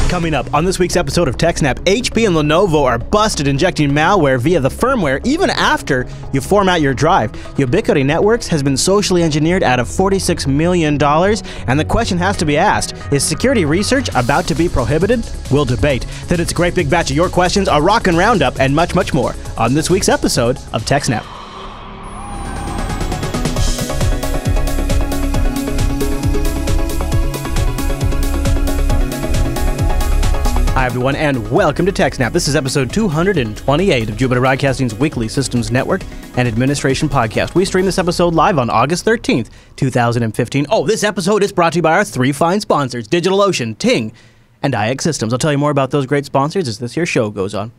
Coming up on this week's episode of TechSNAP, HP and Lenovo are busted injecting malware via the firmware even after you format your drive. Ubiquiti Networks has been socially engineered out of $46 million, and the question has to be asked, is security research about to be prohibited? We'll debate. Then it's a great big batch of your questions, a rockin' roundup, and much, much more on this week's episode of TechSNAP. Hi everyone, and welcome to TechSNAP. This is episode 228 of Jupiter Broadcasting's weekly Systems Network and Administration podcast. We stream this episode live on August 13th, 2015. Oh, this episode is brought to you by our three fine sponsors, DigitalOcean, Ting, and IX Systems. I'll tell you more about those great sponsors as this here show goes on.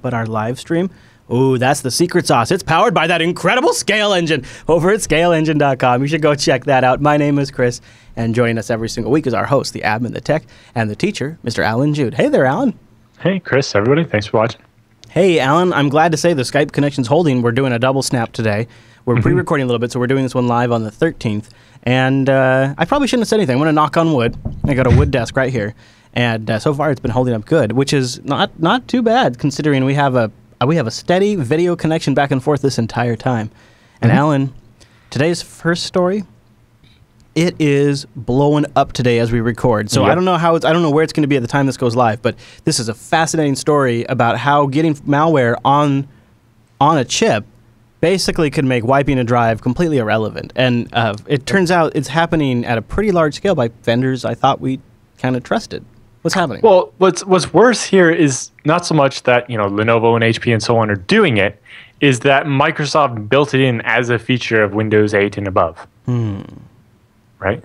But our live stream, ooh, that's the secret sauce. It's powered by that incredible Scale Engine over at scaleengine.com. You should go check that out. My name is Chris, and joining us every single week is our host, the admin, the tech, and the teacher, Mr. Alan Jude. Hey there, Alan. Hey, Chris, everybody. Thanks for watching. Hey, Alan. I'm glad to say the Skype connection's holding. We're doing a double snap today. We're pre-recording a little bit, so we're doing this one live on the 13th. And I probably shouldn't have said anything. I'm going to knock on wood. I got a wood desk right here. And so far, it's been holding up good, which is not too bad, considering we have a steady video connection back and forth this entire time. And Alan, today's first story, it is blowing up today as we record. So I don't know where it's going to be at the time this goes live, but this is a fascinating story about how getting malware on a chip basically could make wiping a drive completely irrelevant. And it turns out it's happening at a pretty large scale by vendors I thought we kind of trusted. What's happening? Well, what's worse here is not so much that, Lenovo and HP and so on are doing it, is that Microsoft built it in as a feature of Windows 8 and above. Right?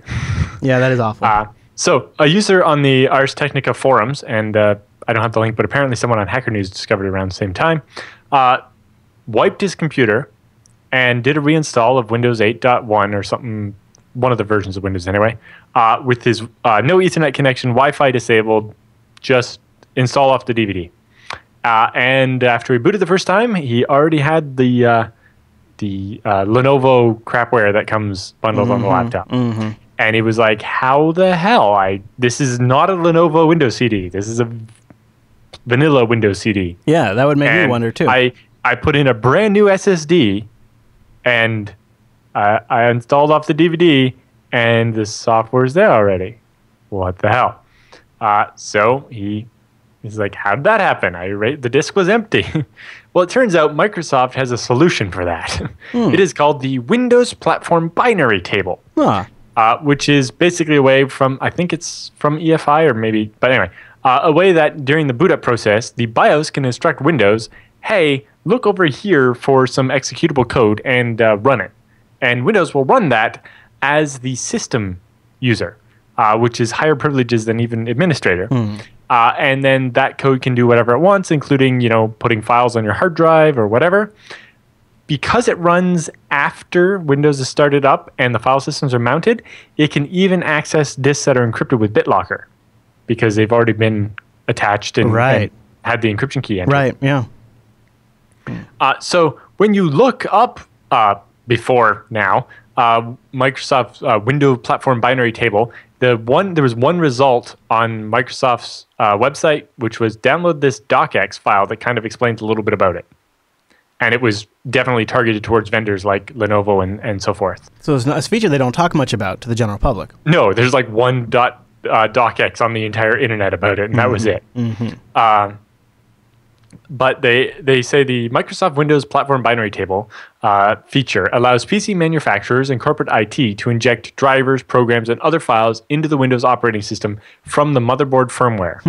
Yeah, that is awful. So a user on the Ars Technica forums, and I don't have the link, but apparently someone on Hacker News discovered it around the same time, wiped his computer and did a reinstall of Windows 8.1 or something, one of the versions of Windows anyway, with his no Ethernet connection, Wi-Fi disabled, just install off the DVD. And after he booted the first time, he already had the Lenovo crapware that comes bundled on the laptop. And he was like, how the hell? This is not a Lenovo Windows CD. This is a vanilla Windows CD. Yeah, that would make me wonder too. I put in a brand new SSD and I installed off the DVD and the software's there already. What the hell? So he's like, how did that happen? The disk was empty. Well, it turns out Microsoft has a solution for that. It is called the Windows Platform Binary Table, which is basically a way from, I think it's from EFI or maybe, but anyway, a way that during the boot up process, the BIOS can instruct Windows, hey, look over here for some executable code and run it. And Windows will run that as the system user, which is higher privileges than even administrator. And then that code can do whatever it wants, including, putting files on your hard drive or whatever. Because it runs after Windows is started up and the file systems are mounted, it can even access disks that are encrypted with BitLocker because they've already been attached and had the encryption key entered. Right, yeah. So when you look up before now, Microsoft's Windows Platform Binary Table, there was one result on Microsoft's website, which was download this docx file that kind of explains a little bit about it. And it was definitely targeted towards vendors like Lenovo and so forth. So it's not a feature they don't talk much about to the general public. No, there's like one docx on the entire internet about it, and that was it. But they say the Microsoft Windows Platform Binary Table feature allows PC manufacturers and corporate IT to inject drivers, programs, and other files into the Windows operating system from the motherboard firmware.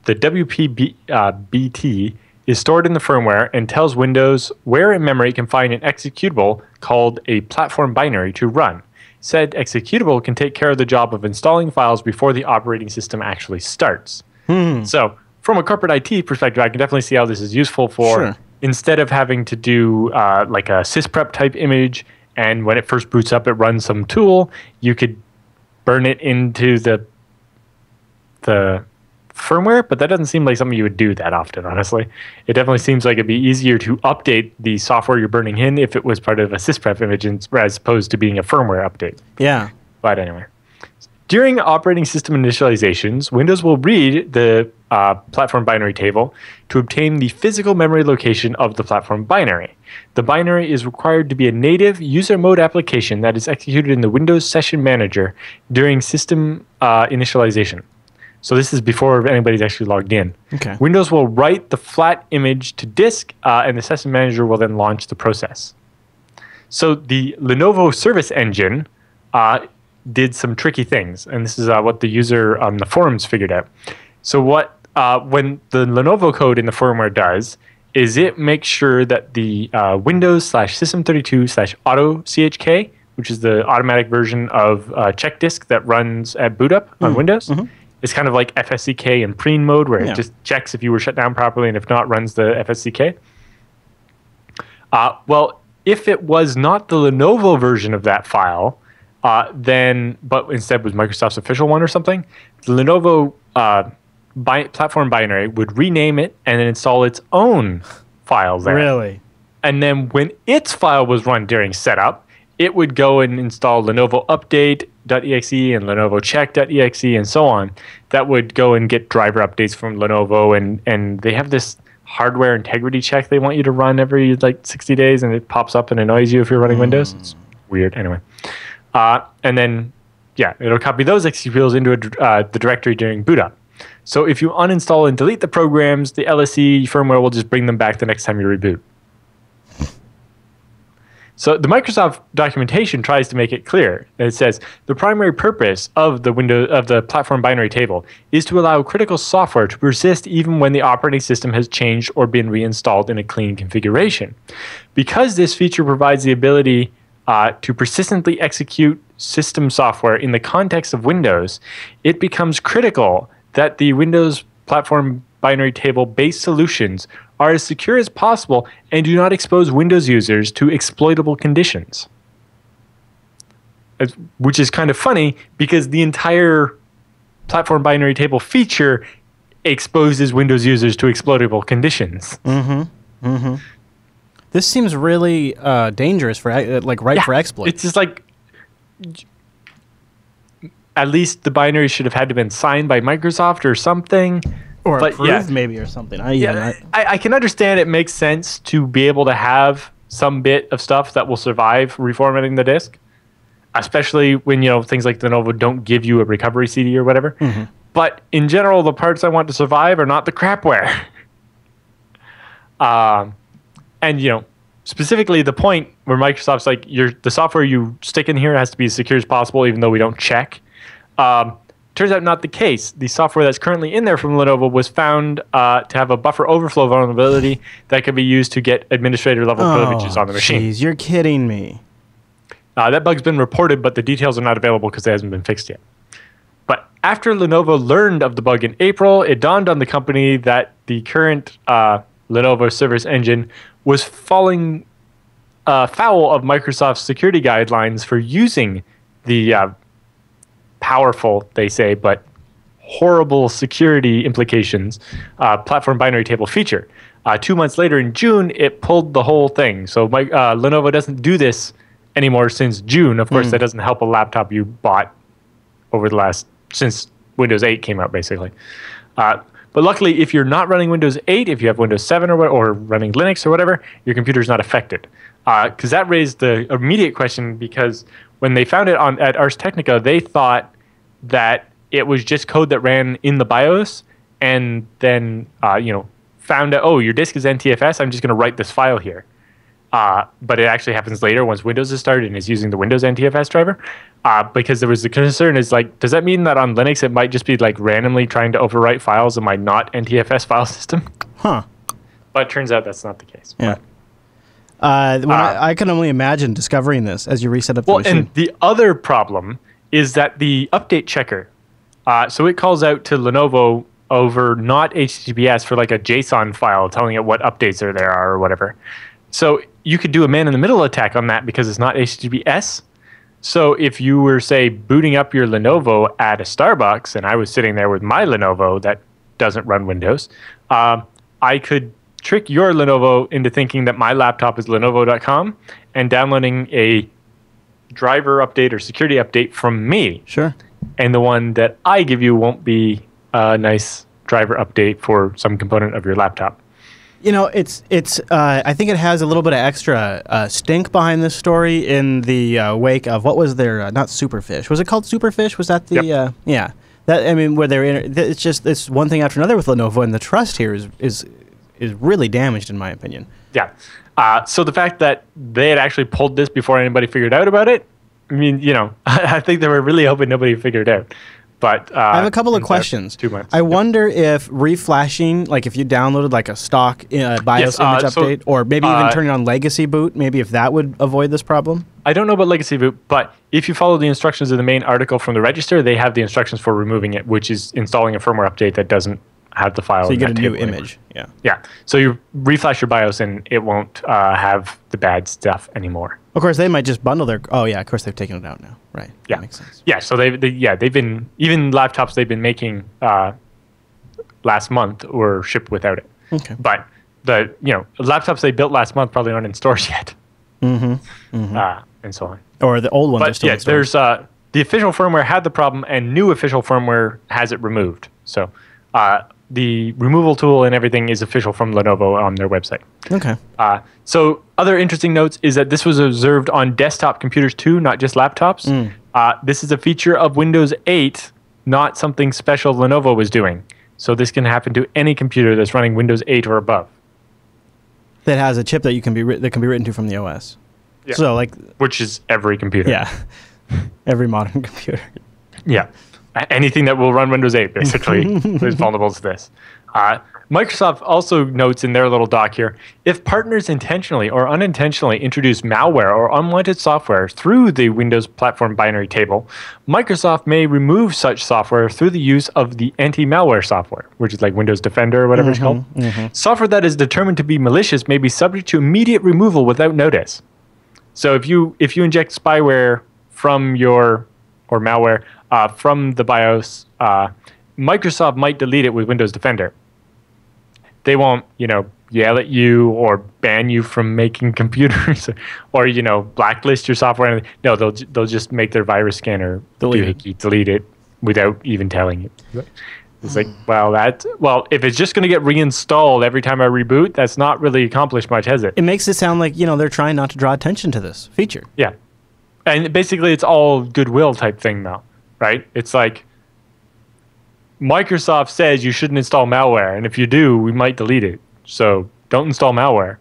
The WPBT is stored in the firmware and tells Windows where in memory it can find an executable called a platform binary to run. Said executable can take care of the job of installing files before the operating system actually starts. So from a corporate IT perspective, I can definitely see how this is useful for instead of having to do like a sysprep type image, and when it first boots up, it runs some tool, you could burn it into the firmware, but that doesn't seem like something you would do that often, honestly. It definitely seems like it'd be easier to update the software you're burning in if it was part of a sysprep image as opposed to being a firmware update. Yeah. But anyway. During operating system initializations, Windows will read the platform binary table to obtain the physical memory location of the platform binary. The binary is required to be a native user mode application that is executed in the Windows Session Manager during system initialization. So this is before anybody's actually logged in. Okay. Windows will write the flat image to disk, and the Session Manager will then launch the process. So the Lenovo Service Engine did some tricky things, and this is what the user on the forums figured out. So when the Lenovo code in the firmware does is it makes sure that the Windows/System32/Auto-CHK, which is the automatic version of check disk that runs at boot up on Windows. It's kind of like FSCK in preen mode, where it just checks if you were shut down properly, and if not, runs the FSCK. Well, if it was not the Lenovo version of that file, but instead was Microsoft's official one or something, the Lenovo platform binary would rename it and then install its own file there. Really? And then when its file was run during setup, it would go and install Lenovo update.exe and Lenovo check.exe and so on. That would go and get driver updates from Lenovo, and they have this hardware integrity check they want you to run every like 60 days, and it pops up and annoys you if you're running Windows. It's weird. Anyway. And then, it'll copy those executables into the directory during boot up. So if you uninstall and delete the programs, the LSE firmware will just bring them back the next time you reboot. So the Microsoft documentation tries to make it clear. It says the primary purpose of the platform binary table is to allow critical software to persist even when the operating system has changed or been reinstalled in a clean configuration. Because this feature provides the ability to persistently execute system software in the context of Windows, it becomes critical that the Windows platform binary table based solutions are as secure as possible and do not expose Windows users to exploitable conditions. Which is kind of funny because the entire platform binary table feature exposes Windows users to exploitable conditions. This seems really dangerous for for exploit. It's just like, at least the binary should have had to have been signed by Microsoft or something. Or approved maybe or something. I can understand it makes sense to be able to have some bit of stuff that will survive reformatting the disk, especially when things like Lenovo don't give you a recovery CD or whatever. But in general, the parts I want to survive are not the crapware. And specifically the point where Microsoft's like, the software you stick in here has to be as secure as possible, even though we don't check. Turns out not the case. The software that's currently in there from Lenovo was found to have a buffer overflow vulnerability that could be used to get administrator level privileges on the machine. Jeez, you're kidding me. That bug's been reported, but the details are not available because it hasn't been fixed yet. But after Lenovo learned of the bug in April, it dawned on the company that the current Lenovo Service Engine was falling foul of Microsoft's security guidelines for using the powerful, they say, but horrible security implications platform binary table feature. 2 months later in June, it pulled the whole thing. So Lenovo doesn't do this anymore since June. Of course, that doesn't help a laptop you bought over since Windows 8 came out, basically. But luckily, if you're not running Windows 8, if you have Windows 7 or running Linux or whatever, your computer's not affected. Because that raised the immediate question, because when they found it at Ars Technica, they thought that it was just code that ran in the BIOS, and then found out, your disk is NTFS, I'm just going to write this file here. But it actually happens later once Windows is started and is using the Windows NTFS driver. Because there was the concern is like, does that mean that on Linux it might just be like randomly trying to overwrite files in my not NTFS file system? But it turns out that's not the case. Yeah. I can only imagine discovering this as you reset up the machine. And the other problem is that the update checker, so it calls out to Lenovo over not HTTPS for like a JSON file telling it what updates there are or whatever. So you could do a man-in-the-middle attack on that because it's not HTTPS. So if you were, say, booting up your Lenovo at a Starbucks, and I was sitting there with my Lenovo that doesn't run Windows, I could trick your Lenovo into thinking that my laptop is Lenovo.com and downloading a driver update or security update from me. Sure. and the one that I give you won't be a nice driver update for some component of your laptop. You know, I think it has a little bit of extra stink behind this story in the wake of what was their not Superfish? Was it called Superfish? Was that the yeah? That, I mean, where it's just it's one thing after another with Lenovo, and the trust here is really damaged in my opinion. Yeah. So the fact that they had actually pulled this before anybody figured out about it, I mean, you know, I think they were really hoping nobody figured it out. But I have a couple of questions. 2 months. I wonder if reflashing, like if you downloaded like a stock BIOS image update, or maybe even turning on legacy boot, maybe if that would avoid this problem. I don't know about legacy boot, but if you follow the instructions in the main article from the register, they have the instructions for removing it, which is installing a firmware update that doesn't have the file. So you get a new image. Yeah. Yeah. So you reflash your BIOS and it won't have the bad stuff anymore. Of course, they might just bundle their. Oh yeah, of course they've taken it out now. Right. Yeah. That makes sense. Yeah. So they've been, even laptops they've been making last month were shipped without it. Okay. But the laptops they built last month probably aren't in stores yet. Mm-hmm. Mm-hmm. And so on. Or the old ones are But still yeah, in stores. there's the official firmware had the problem, and new official firmware has it removed. So the removal tool and everything is official from Lenovo on their website. Okay. So other interesting notes is that this was observed on desktop computers too, not just laptops. This is a feature of Windows 8, not something special Lenovo was doing. So this can happen to any computer that's running Windows 8 or above. That has a chip that can be written to from the OS. Yeah. So like, which is every computer. yeah, every modern computer. Yeah. Anything that will run Windows 8 basically is vulnerable to this. Microsoft also notes in their little doc here, if partners intentionally or unintentionally introduce malware or unwanted software through the Windows platform binary table, Microsoft may remove such software through the use of the anti-malware software, which is like Windows Defender or whatever it's called. Software that is determined to be malicious may be subject to immediate removal without notice. So if you inject spyware from or malware from the BIOS, Microsoft might delete it with Windows Defender. They won't, yell at you or ban you from making computers or blacklist your software. No, they'll just make their virus scanner delete it without even telling you. It's like, if it's just going to get reinstalled every time I reboot, that's not really accomplished much, has it? It makes it sound like they're trying not to draw attention to this feature. Yeah, and basically it's all goodwill type thing now, right? It's like, Microsoft says you shouldn't install malware, and if you do, we might delete it. So don't install malware.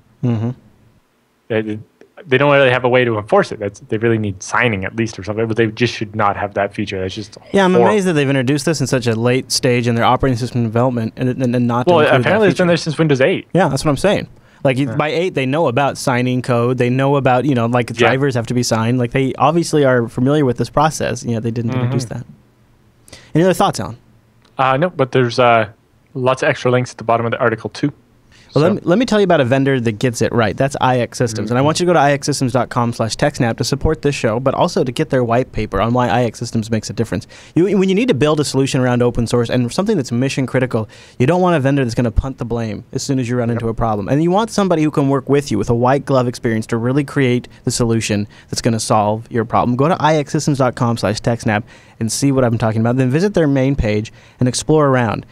They don't really have a way to enforce it. They really need signing at least or something, but they just should not have that feature. That's just I'm amazed that they've introduced this in such a late stage in their operating system development and not. Well, apparently it's been there since Windows 8. Yeah, that's what I'm saying. Like by 8, they know about signing code. They know about like drivers have to be signed. Like they obviously are familiar with this process. They didn't introduce that. Any other thoughts, Alan? No, but there's lots of extra links at the bottom of the article too. Well, let me tell you about a vendor that gets it right. That's IX Systems. And I want you to go to ixsystems.com/TechSNAP to support this show, but also to get their white paper on why IX Systems makes a difference. When you need to build a solution around open source and something that's mission critical, you don't want a vendor that's going to punt the blame as soon as you run into a problem. And you want somebody who can work with you with a white glove experience to really create the solution that's going to solve your problem. Go to ixsystems.com/TechSNAP and see what I'm talking about. Then visit their main page and explore around.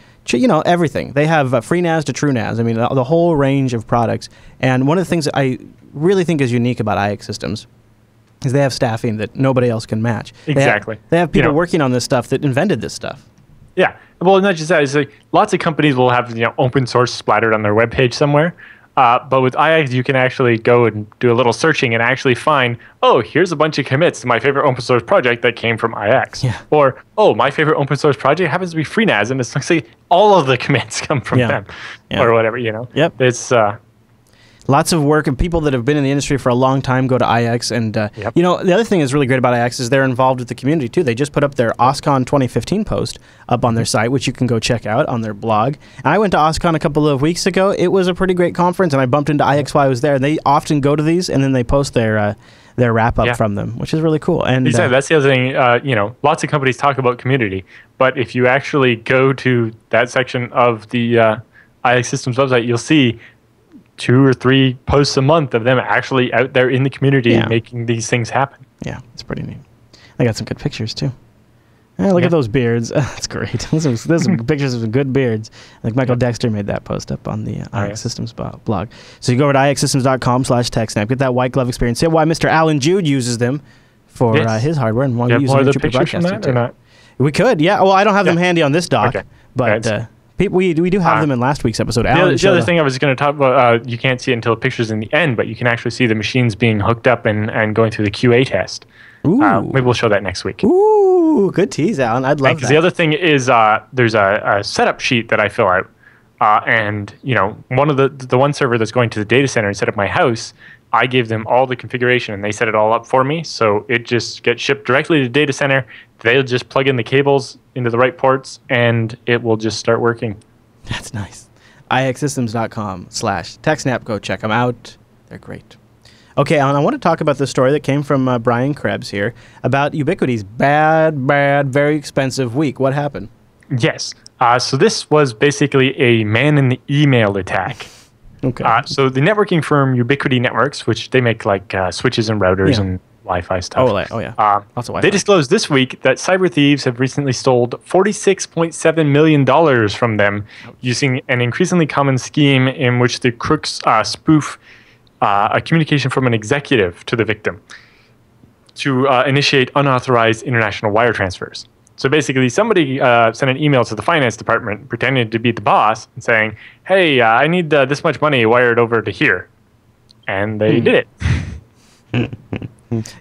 Everything. They have free NAS to true NAS. I mean, the whole range of products. And one of the things that I really think is unique about IX Systems is they have staffing that nobody else can match. Exactly. They have people working on this stuff that invented this stuff. Yeah. Well, not just that. It's like lots of companies will have open source splattered on their webpage somewhere. But with IX, you can actually go and do a little searching and actually find, here's a bunch of commits to my favorite open source project that came from IX. Yeah. Or, my favorite open source project happens to be FreeNAS, and it's like all of the commits come from them or whatever, Yep. It's lots of work, and people that have been in the industry for a long time go to IX. And, the other thing that's really great about IX is they're involved with the community, too. They just put up their OSCON 2015 post up on their site, which you can go check out on their blog. And I went to OSCON a couple of weeks ago. It was a pretty great conference, and I bumped into IX while I was there. They often go to these, and then they post their wrap-up from them, which is really cool. And exactly. That's the other thing. Lots of companies talk about community, but if you actually go to that section of the IX Systems website, you'll see 2 or 3 posts a month of them actually out there in the community making these things happen. Yeah, it's pretty neat. I got some good pictures too. Look at those beards. That's great. Those are pictures of some good beards. Like Michael Dexter made that post up on the IX Systems blog. So you go over to ixsystems.com/TechSNAP. Get that white glove experience. See why Mr. Alan Jude uses them for his hardware and why we use them in pictures from that or not? We could, yeah. Well, I don't have them handy on this dock, but we do have them in last week's episode. The other thing I was going to talk about, you can't see it until the picture's in the end, but you can actually see the machines being hooked up and going through the QA test. Maybe we'll show that next week. Ooh, good tease, Alan. I'd love that. The other thing is there's a setup sheet that I fill out. And, one of the one server that's going to the data center instead of my house, I gave them all the configuration and they set it all up for me. So it just gets shipped directly to the data center. They'll just plug in the cables into the right ports and it will just start working. That's nice. ixsystems.com/TechSNAP. Go check them out. They're great. Okay, Alan, I want to talk about the story that came from Brian Krebs here about Ubiquiti's bad, very expensive week. What happened? Yes. So this was basically a man-in-the-email attack. Okay. So the networking firm Ubiquiti Networks, which they make like switches and routers and Wi-Fi stuff. Oh yeah. Lots of Wi-Fi. They disclosed this week that cyber thieves have recently stole $46.7 million from them using an increasingly common scheme in which the crooks spoof a communication from an executive to the victim to initiate unauthorized international wire transfers. So basically, somebody sent an email to the finance department pretending to be the boss and saying, hey, I need this much money wired over to here. And they did it.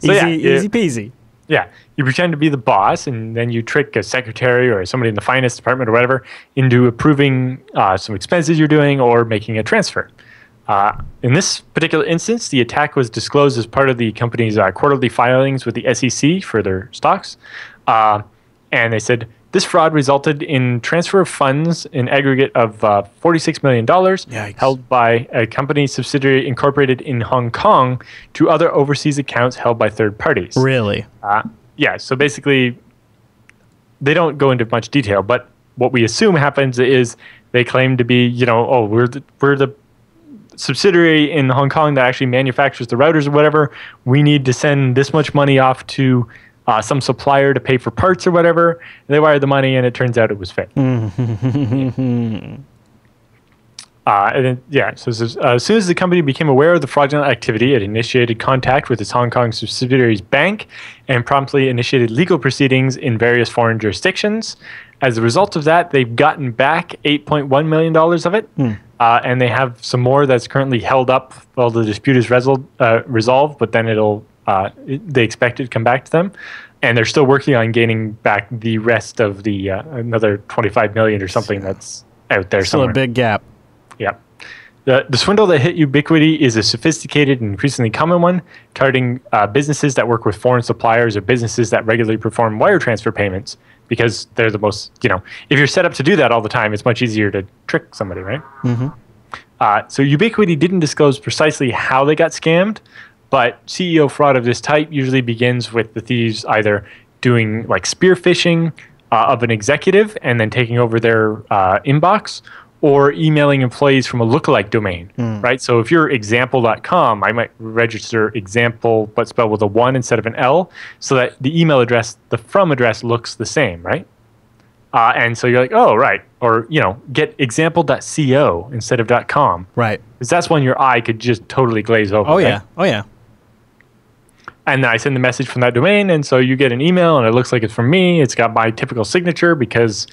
Easy peasy. Yeah. You pretend to be the boss, and then you trick a secretary or somebody in the finance department or whatever into approving some expenses you're doing or making a transfer. In this particular instance, the attack was disclosed as part of the company's quarterly filings with the SEC for their stocks. And they said this fraud resulted in transfer of funds in aggregate of $46 million held by a company subsidiary incorporated in Hong Kong to other overseas accounts held by third parties. Really? Yeah. So basically, they don't go into much detail, but what we assume happens is they claim to be, we're the subsidiary in Hong Kong that actually manufactures the routers or whatever. We need to send this much money off to some supplier to pay for parts or whatever. And they wired the money, and it turns out it was fake. So as soon as the company became aware of the fraudulent activity, it initiated contact with its Hong Kong subsidiary's bank and promptly initiated legal proceedings in various foreign jurisdictions. As a result of that, they've gotten back $8.1 million of it, and they have some more that's currently held up while the dispute is resolved, but then they expect it to come back to them. And they're still working on gaining back the rest of the another $25 million or something that's out there somewhere. Still a big gap. Yeah. The swindle that hit Ubiquiti is a sophisticated and increasingly common one, targeting businesses that work with foreign suppliers or businesses that regularly perform wire transfer payments, because they're the most, if you're set up to do that all the time, it's much easier to trick somebody, right? So Ubiquiti didn't disclose precisely how they got scammed, but CEO fraud of this type usually begins with the thieves either doing like spear phishing of an executive and then taking over their inbox, or emailing employees from a lookalike domain, right? So if you're example.com, I might register example but spelled with a 1 instead of an L, so that the email address, the from address looks the same, right? And so you're like, oh, right. Or, get example.co instead of .com. Right. Because that's when your eye could just totally glaze over. Oh, right? yeah. Oh, yeah. And I send the message from that domain, and so you get an email, and it looks like it's from me. It's got my typical signature because,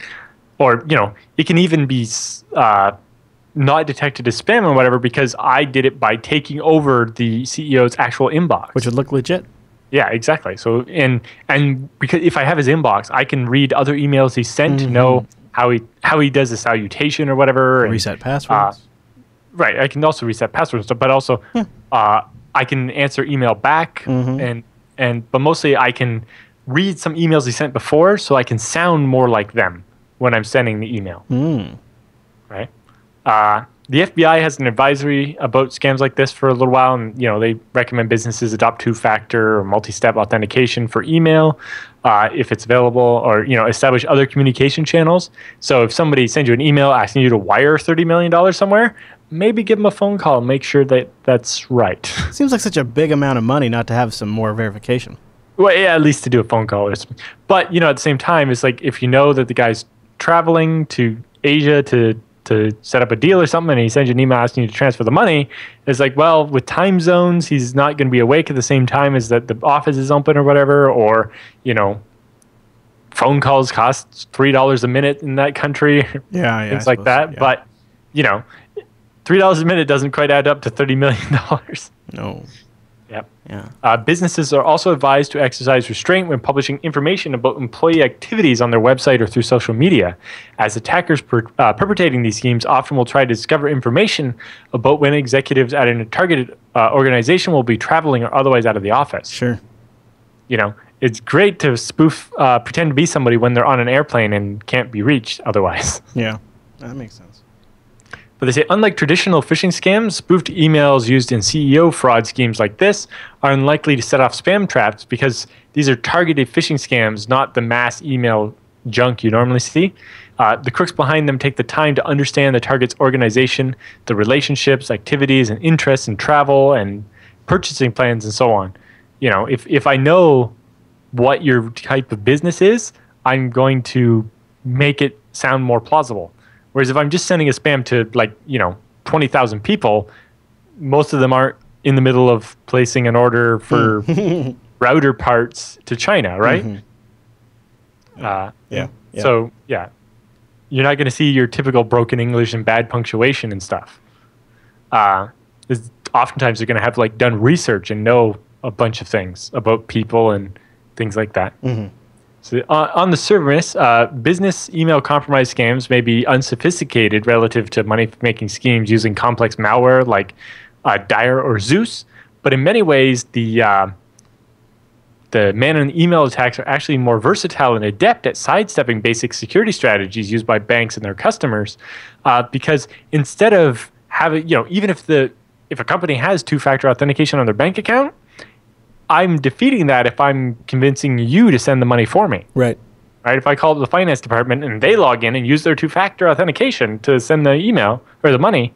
or, it can even be not detected as spam or whatever because I did it by taking over the CEO's actual inbox. Which would look legit. Yeah, exactly. So, and because if I have his inbox, I can read other emails he sent to know how he does the salutation or whatever. Reset passwords. Right. I can also reset passwords, but also I can answer email back, but mostly I can read some emails he sent before, so I can sound more like them when I'm sending the email. Right. The FBI has an advisory about scams like this for a little while, and they recommend businesses adopt two-factor or multi-step authentication for email if it's available, or establish other communication channels. So if somebody sends you an email asking you to wire $30 million somewhere, maybe give them a phone call and make sure that that's right. Seems like such a big amount of money not to have some more verification. Well, yeah, at least to do a phone call. But, you know, at the same time, it's like if you know that the guy's traveling to Asia to set up a deal or something, and he sends you an email asking you to transfer the money, it's like, well, with time zones, he's not going to be awake at the same time as that the office is open or whatever, or, you know, phone calls cost $3 a minute in that country. Yeah, things like that. Yeah. But, you know, $3 a minute doesn't quite add up to $30 million. No. Yep. Yeah. Businesses are also advised to exercise restraint when publishing information about employee activities on their website or through social media, as attackers perpetrating these schemes often will try to discover information about when executives at a targeted organization will be traveling or otherwise out of the office. Sure. You know, it's great to spoof, pretend to be somebody when they're on an airplane and can't be reached otherwise. Yeah, that makes sense. But they say, unlike traditional phishing scams, spoofed emails used in CEO fraud schemes like this are unlikely to set off spam traps because these are targeted phishing scams, not the mass email junk you normally see. The crooks behind them take the time to understand the target's organization, the relationships, activities, and interests in travel and purchasing plans and so on. You know, if I know what your type of business is, I'm going to make it sound more plausible. Whereas if I'm just sending a spam to, like, you know, 20,000 people, most of them aren't in the middle of placing an order for router parts to China, right? Mm-hmm. Yeah. So, yeah, you're not going to see your typical broken English and bad punctuation and stuff. Oftentimes, they're going to have, like, done research and know a bunch of things about people and things like that. Mm-hmm. So on the surface, business email compromise scams may be unsophisticated relative to money-making schemes using complex malware like Dire or Zeus, but in many ways, the man-in-the-email attacks are actually more versatile and adept at sidestepping basic security strategies used by banks and their customers, because instead of having, you know, even if a company has two-factor authentication on their bank account, I'm defeating that if I'm convincing you to send the money for me. Right. If I call the finance department and they log in and use their two-factor authentication to send the email or the money,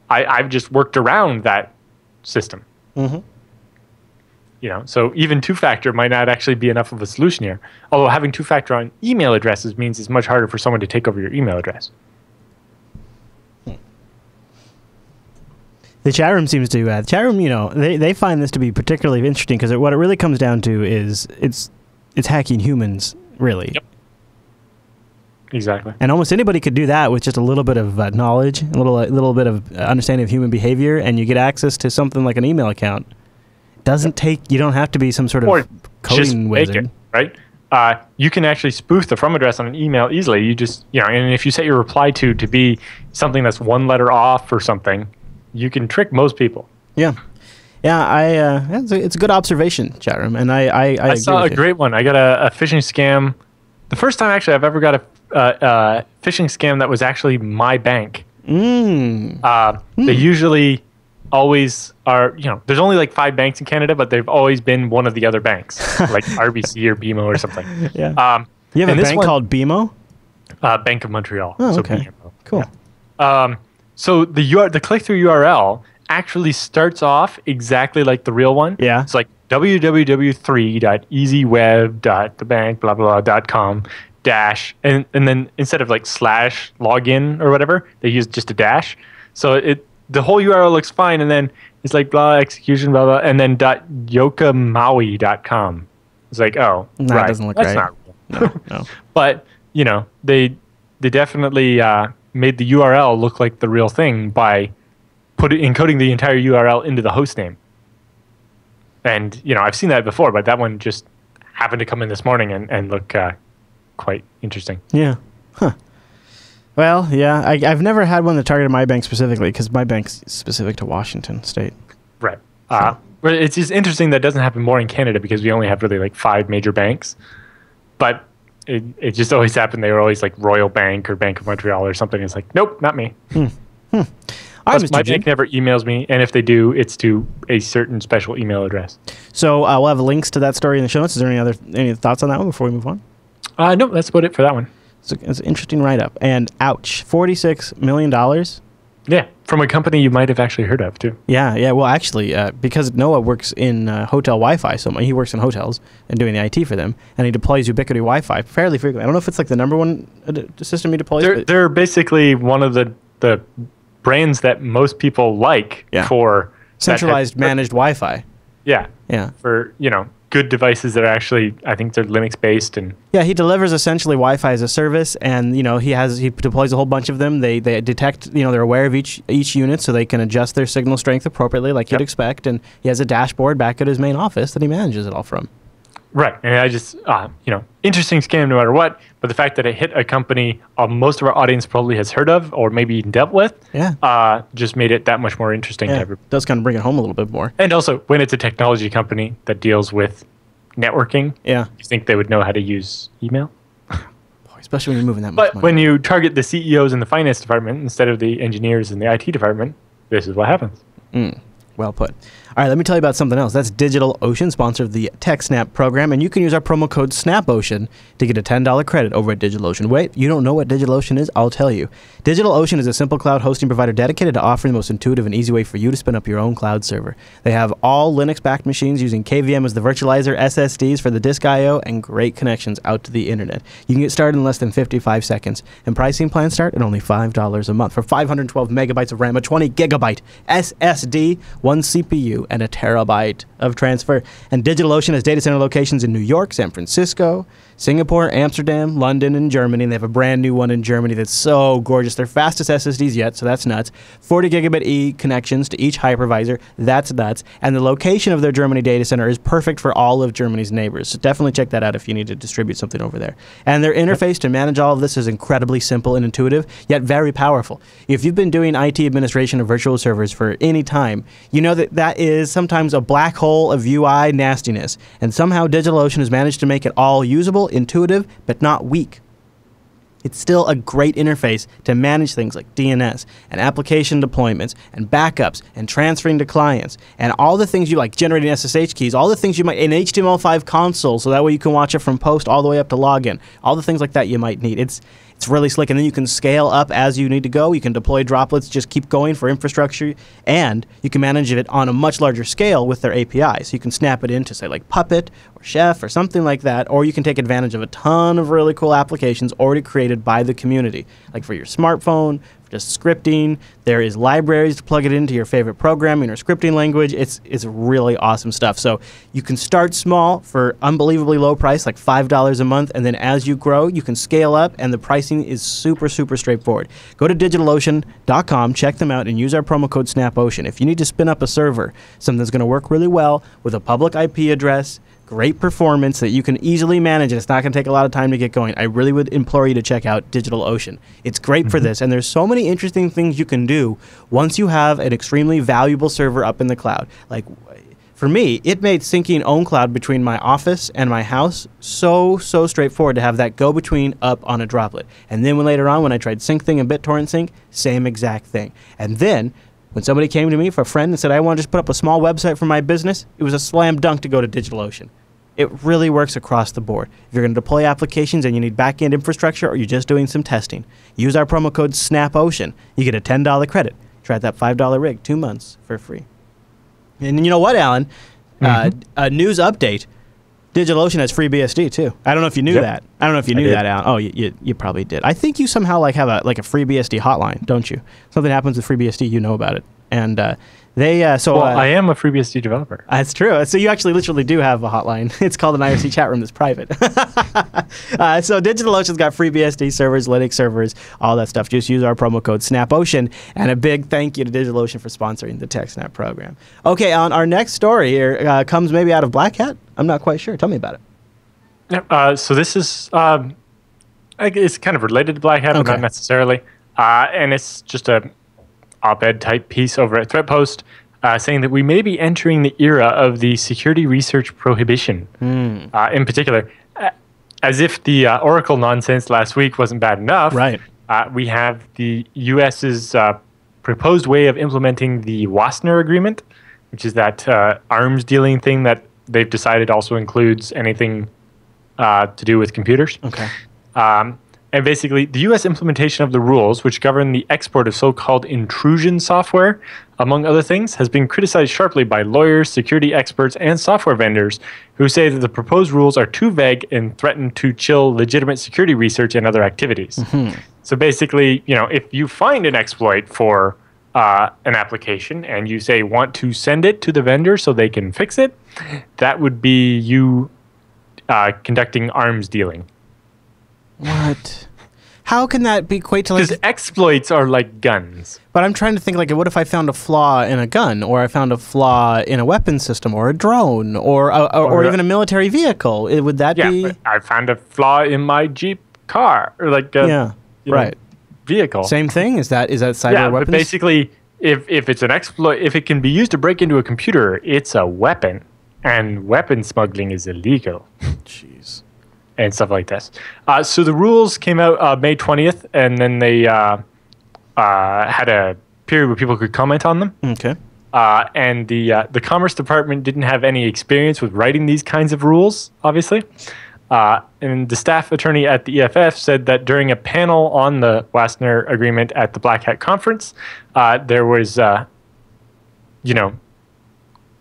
I've just worked around that system. Mm-hmm. You know, so even two-factor might not actually be enough of a solution here. Although having two-factor on email addresses means it's much harder for someone to take over your email address. The chat room seems to, the chat room, you know, they find this to be particularly interesting because what it really comes down to is it's hacking humans, really. Yep. Exactly. And almost anybody could do that with just a little bit of knowledge, a little bit of understanding of human behavior, and you get access to something like an email account. Doesn't take, you don't have to be some sort of coding wizard. It, right? You can actually spoof the from address on an email easily. You just, you know, and if you set your reply to be something that's one letter off or something, you can trick most people. Yeah. Yeah, it's a good observation, chat room, and I saw a great one. I got a phishing scam. The first time actually I've ever got a phishing scam that was actually my bank. They usually always are, you know, there's only like 5 banks in Canada, but they've always been one of the other banks, like RBC or BMO or something. Yeah. You have a bank called BMO? Bank of Montreal. Oh, so okay. BMO. Cool. Yeah. So the click-through URL actually starts off exactly like the real one. Yeah. It's like www.easyweb.thebank blah blah blah.com dash and then instead of like slash login or whatever, they use just a dash. So the whole URL looks fine, and then it's like blah execution blah blah and then .yokamaui.com. It's like, oh, no, right. That doesn't look That's right. not real. No. But you know, they definitely made the URL look like the real thing by encoding the entire URL into the hostname. And, you know, I've seen that before, but that one just happened to come in this morning and look quite interesting. Yeah. Huh. Well, yeah, I've never had one that targeted my bank specifically because my bank's specific to Washington State. Right. But it's just interesting that doesn't happen more in Canada because we only have really like 5 major banks. But it just always happened. They were always like Royal Bank or Bank of Montreal or something. It's like, nope, not me. Plus, my bank never emails me, and if they do, it's to a certain special email address. So we'll have links to that story in the show notes. Is there any thoughts on that one before we move on? No, that's about it for that one. It's an interesting write-up. And ouch, $46 million Yeah, from a company you might have actually heard of, too. Yeah. Well, actually, because Noah works in hotel Wi-Fi, so he works in hotels and doing the IT for them, and he deploys Ubiquiti Wi-Fi fairly frequently. I don't know if it's like the number one system he deploys. They're basically one of the brands that most people like for centralized managed Wi-Fi. Yeah. Yeah. For, good devices that are actually, I think they're Linux-based. And yeah, he delivers essentially Wi-Fi as a service, and, he deploys a whole bunch of them. They detect, they're aware of each unit, so they can adjust their signal strength appropriately like you'd expect, and he has a dashboard back at his main office that he manages it all from. Right. And I just, interesting scam no matter what. But the fact that it hit a company most of our audience probably has heard of or maybe even dealt with just made it that much more interesting to everybody. It does kind of bring it home a little bit more. And also, when it's a technology company that deals with networking, you think they would know how to use email? Boy, especially when you're moving that much money. But when you target the CEOs in the finance department instead of the engineers in the IT department, this is what happens. Well put. All right, let me tell you about something else. That's DigitalOcean, sponsor of the TechSNAP program, and you can use our promo code SNAPOcean to get a $10 credit over at DigitalOcean. Wait, you don't know what DigitalOcean is? I'll tell you. DigitalOcean is a simple cloud hosting provider dedicated to offering the most intuitive and easy way for you to spin up your own cloud server. They have all Linux-backed machines using KVM as the virtualizer, SSDs for the disk I/O, and great connections out to the internet. You can get started in less than 55 seconds, and pricing plans start at only $5 a month for 512 megabytes of RAM, a 20 gigabyte SSD, 1 CPU, and a terabyte of transfer. And DigitalOcean has data center locations in New York, San Francisco, Singapore, Amsterdam, London, and Germany. And they have a brand new one in Germany that's so gorgeous. Their fastest SSDs yet, so that's nuts. 40 gigabit E connections to each hypervisor. That's nuts. And the location of their Germany data center is perfect for all of Germany's neighbors. So definitely check that out if you need to distribute something over there. And their interface to manage all of this is incredibly simple and intuitive, yet very powerful. If you've been doing IT administration of virtual servers for any time, you know that is sometimes a black hole of UI nastiness. And somehow DigitalOcean has managed to make it all usable, intuitive, but not weak. It's still a great interface to manage things like DNS and application deployments and backups and transferring to clients and all the things you like, generating SSH keys, all the things you might, an HTML5 console, so that way you can watch it from post all the way up to login, all the things like that you might need. It's really slick, and then you can scale up as you need to go. You can deploy droplets, just keep going for infrastructure, and you can manage it on a much larger scale with their API. So you can snap it into, say, like Puppet or Chef or something like that, or you can take advantage of a ton of really cool applications already created by the community, like for your smartphone, for just scripting. There is libraries to plug it into your favorite programming or scripting language. It's really awesome stuff. So you can start small for unbelievably low price, like $5 a month, and then as you grow, you can scale up, and the pricing is super, super straightforward. Go to DigitalOcean.com, check them out, and use our promo code SNAPOcean. If you need to spin up a server, something that's going to work really well with a public IP address, great performance that you can easily manage, and it's not going to take a lot of time to get going, I really would implore you to check out DigitalOcean. It's great for this, and there's so many interesting things you can do once you have an extremely valuable server up in the cloud. Like, for me, it made syncing OwnCloud between my office and my house so straightforward to have that go-between up on a droplet. And then later on, when I tried SyncThing and BitTorrent Sync, same exact thing. And then when somebody came to me for a friend and said, I want to just put up a small website for my business, it was a slam dunk to go to DigitalOcean. It really works across the board. If you're going to deploy applications and you need back-end infrastructure or you're just doing some testing, use our promo code SNAPOcean. You get a $10 credit. Try that $5 rig, 2 months for free. And you know what, Alan? A news update. DigitalOcean has free BSD too. I don't know if you knew that. I don't know if you knew that, Alan. Oh, you probably did. I think you somehow have a free BSD hotline, don't you? Something happens with free BSD, you know about it. And I am a FreeBSD developer. That's true. So you actually literally do have a hotline. It's called an IRC chat room that's private. So DigitalOcean's got free BSD servers, Linux servers, all that stuff. Just use our promo code SNAPOcean. And a big thank you to DigitalOcean for sponsoring the TechSNAP program. Okay, on our next story here comes maybe out of Black Hat. I'm not quite sure. Tell me about it. So this is, it's kind of related to Black Hat, but not necessarily. And it's just a op-ed type piece over at ThreatPost saying that we may be entering the era of the Security Research Prohibition. In particular, as if the Oracle nonsense last week wasn't bad enough, right? We have the U.S.'s proposed way of implementing the Wassenaar Agreement, which is that arms dealing thing that they've decided also includes anything to do with computers. Okay. And basically, the U.S. implementation of the rules which govern the export of so-called intrusion software, among other things, has been criticized sharply by lawyers, security experts, and software vendors who say that the proposed rules are too vague and threaten to chill legitimate security research and other activities. So basically, if you find an exploit for an application and you say want to send it to the vendor so they can fix it, that would be you conducting arms dealing. What? How can that be equate to like... Because exploits are like guns. But I'm trying to think, like, what if I found a flaw in a gun, or I found a flaw in a weapon system, or a drone, or even a military vehicle? Would that be... Yeah, I found a flaw in my Jeep car, or like a vehicle. Same thing? Is that cyber weapons? But basically, if it's an exploit, if it can be used to break into a computer, it's a weapon, and weapon smuggling is illegal. Jeez. And stuff like this. So the rules came out May 20th, and then they had a period where people could comment on them. Okay. And the Commerce Department didn't have any experience with writing these kinds of rules, obviously. And the staff attorney at the EFF said that during a panel on the Wassenaar Agreement at the Black Hat Conference, there was,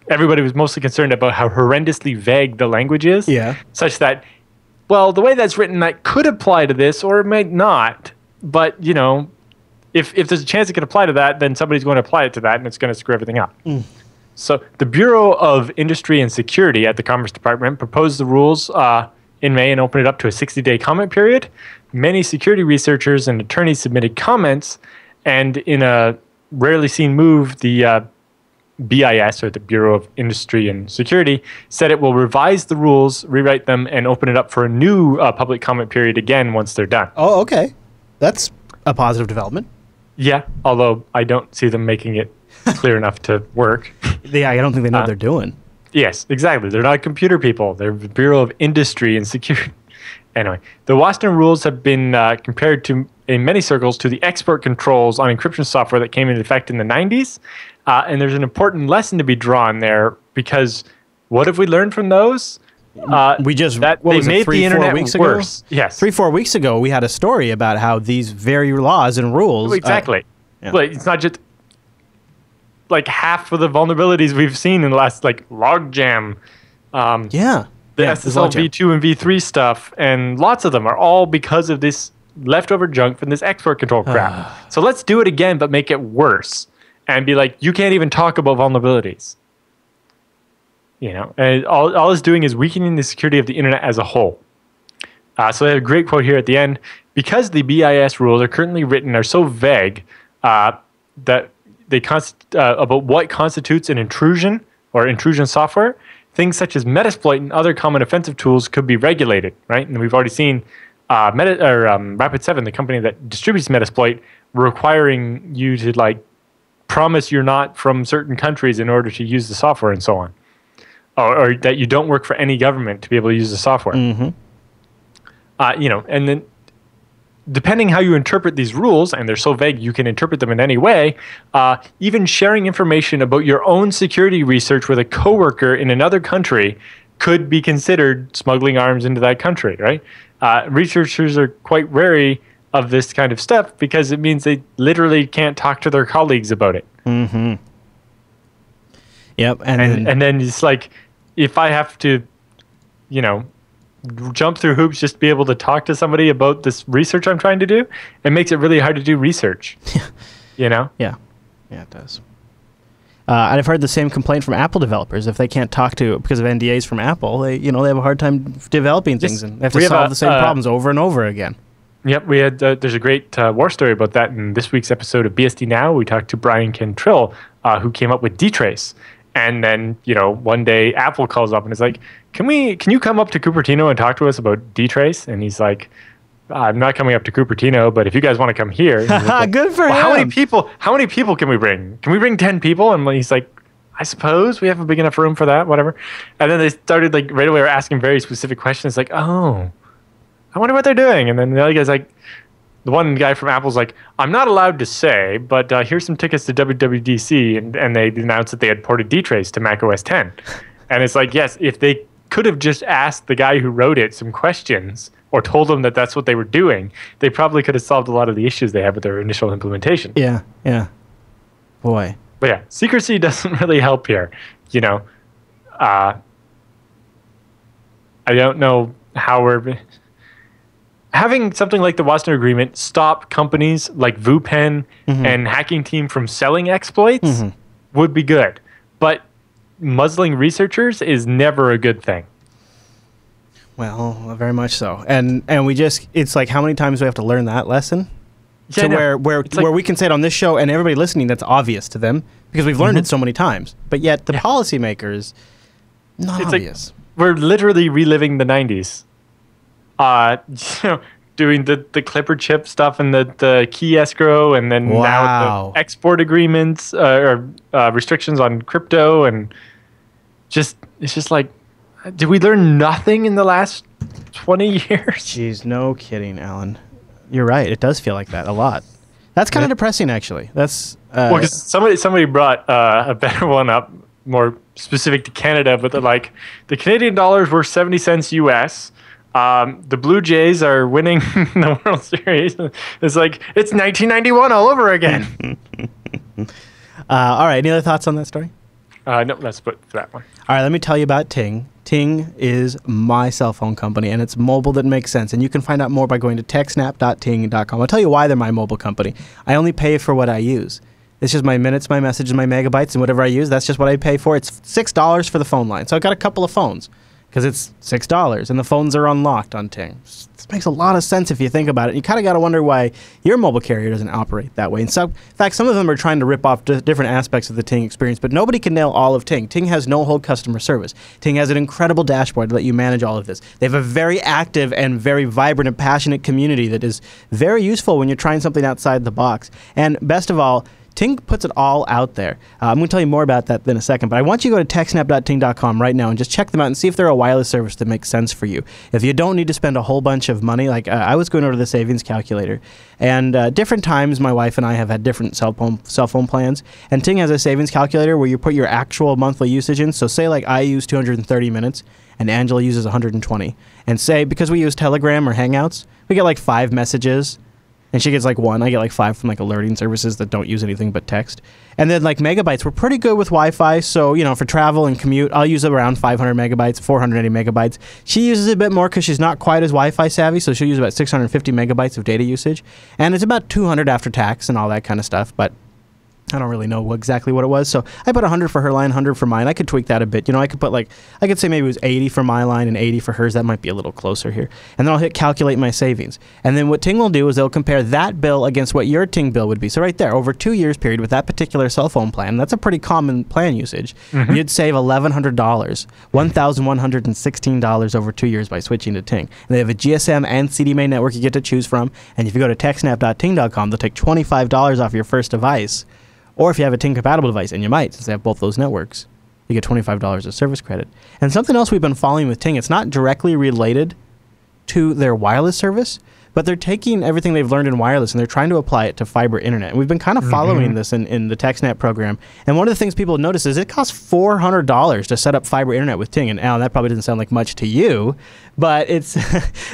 everybody was mostly concerned about how horrendously vague the language is. Yeah. Such that, well, the way that's written, that could apply to this, or it might not. But, if there's a chance it could apply to that, then somebody's going to apply it to that, and it's going to screw everything up. So the Bureau of Industry and Security at the Commerce Department proposed the rules in May and opened it up to a 60-day comment period. Many security researchers and attorneys submitted comments, and in a rarely seen move, the BIS, or the Bureau of Industry and Security, said it will revise the rules, rewrite them, and open it up for a new public comment period again once they're done. Oh, okay. That's a positive development. Yeah, although I don't see them making it clear enough to work. Yeah, I don't think they know what they're doing. Yes, exactly. They're not computer people. They're the Bureau of Industry and Security. Anyway, the Wassenaar rules have been compared to, in many circles, to the export controls on encryption software that came into effect in the 90s. And there's an important lesson to be drawn there, because what have we learned from those? We just that what they was made it, 3-4 the internet weeks worse. Ago? Yes, 3-4 weeks ago, we had a story about how these very laws and rules. Exactly. Yeah. But it's not just like half of the vulnerabilities we've seen in the last, like Logjam. The SSL v2 and v3 stuff, and lots of them are all because of this leftover junk from this export control crap. So let's do it again, but make it worse. And be like, you can't even talk about vulnerabilities. And all it's doing is weakening the security of the internet as a whole. So they have a great quote here at the end. Because the BIS rules are currently written are so vague that they about what constitutes an intrusion or intrusion software, things such as Metasploit and other common offensive tools could be regulated, right? And we've already seen Rapid7, the company that distributes Metasploit, requiring you to promise you're not from certain countries in order to use the software and so on. Or that you don't work for any government to be able to use the software. And then depending how you interpret these rules, and they're so vague you can interpret them in any way, even sharing information about your own security research with a coworker in another country could be considered smuggling arms into that country, right? Researchers are quite wary of this kind of stuff because it means they literally can't talk to their colleagues about it. Yep. And then it's like, if I have to, jump through hoops just to be able to talk to somebody about this research I'm trying to do, it makes it really hard to do research. Yeah, it does. And I've heard the same complaint from Apple developers. If they can't talk to, because of NDAs from Apple, they have a hard time developing things, and they have to solve the same problems over and over again. Yep, we had. There's a great war story about that in this week's episode of BSD Now. We talked to Brian Cantrill, who came up with dtrace. And then, one day Apple calls up and is like, can you come up to Cupertino and talk to us about dtrace? And he's like, I'm not coming up to Cupertino, but if you guys want to come here. Like, good for him. How many people can we bring? Can we bring 10 people? And he's like, I suppose we have a big enough room for that, whatever. And then they started right away asking very specific questions like, oh, I wonder what they're doing. And then the other guy's like, the one guy from Apple's like, I'm not allowed to say, but here's some tickets to WWDC. And they announced that they had ported dtrace to Mac OS X. And it's like, yes, if they could have just asked the guy who wrote it some questions, or told them that that's what they were doing, they probably could have solved a lot of the issues they had with their initial implementation. Yeah, yeah. Boy. But yeah, secrecy doesn't really help here. You know, I don't know how we're having something like the Wasner Agreement stop companies like VuPen and Hacking Team from selling exploits would be good. But muzzling researchers is never a good thing. Well, very much so. And we just, it's like, how many times do we have to learn that lesson? Yeah, to where we can say it on this show and everybody listening, that's obvious to them because we've learned it so many times. But yet the policymakers, not obvious. Like, we're literally reliving the 90s. You know, doing the Clipper chip stuff and the key escrow, and then now the export agreements or restrictions on crypto, and it's just like, did we learn nothing in the last 20 years? Jeez, no kidding, Alan. You're right. It does feel like that a lot. That's kind of depressing, actually. That's well, because somebody brought a better one up, more specific to Canada, but they're like, the Canadian dollar is worth 70 cents US. The Blue Jays are winning the World Series. It's like, it's 1991 all over again. All right. Any other thoughts on that story? No, that's for that one. All right. Let me tell you about Ting. Ting is my cell phone company, and it's mobile that makes sense. And you can find out more by going to techsnap.ting.com. I'll tell you why they're my mobile company. I only pay for what I use. It's just my minutes, my messages, my megabytes, and whatever I use, that's just what I pay for. It's $6 for the phone line. So I've got a couple of phones because it's $6, and the phones are unlocked on Ting. This makes a lot of sense if you think about it. You kind of got to wonder why your mobile carrier doesn't operate that way. And so, in fact, some of them are trying to rip off different aspects of the Ting experience, but nobody can nail all of Ting. Ting has no-hold customer service. Ting has an incredible dashboard to let you manage all of this. They have a very active and very vibrant and passionate community that is very useful when you're trying something outside the box. And best of all, Ting puts it all out there. I'm going to tell you more about that in a second, but I want you to go to techsnap.ting.com right now and just check them out and see if they're a wireless service that makes sense for you. If you don't need to spend a whole bunch of money, like I was going over to the savings calculator, and different times my wife and I have had different cell phone plans, and Ting has a savings calculator where you put your actual monthly usage in. So say like I use 230 minutes and Angela uses 120. And say because we use Telegram or Hangouts, we get like 5 messages. And she gets like 1. I get like 5 from like alerting services that don't use anything but text. And then like megabytes, we're pretty good with Wi-Fi. So, you know, for travel and commute, I'll use around 500 megabytes, 480 megabytes. She uses a bit more because she's not quite as Wi-Fi savvy. So she'll use about 650 megabytes of data usage. And it's about 200 after tax and all that kind of stuff. But I don't really know exactly what it was. So I put 100 for her line, 100 for mine. I could tweak that a bit. You know, I could put like, I could say maybe it was 80 for my line and 80 for hers. That might be a little closer here. And then I'll hit calculate my savings. And then what Ting will do is they'll compare that bill against what your Ting bill would be. So right there, over 2 years period with that particular cell phone plan, that's a pretty common plan usage. You'd save $1,100, $1,116 over 2 years by switching to Ting. And they have a GSM and CDMA network you get to choose from. And if you go to techsnap.ting.com, they'll take $25 off your first device. Or if you have a Ting-compatible device, and you might, since they have both those networks, you get $25 of service credit. And something else we've been following with Ting, it's not directly related to their wireless service, but they're taking everything they've learned in wireless and they're trying to apply it to fiber internet. And we've been kind of following this in the TechSNAP program. And one of the things people notice is it costs $400 to set up fiber internet with Ting. And Alan, that probably doesn't sound like much to you, but it's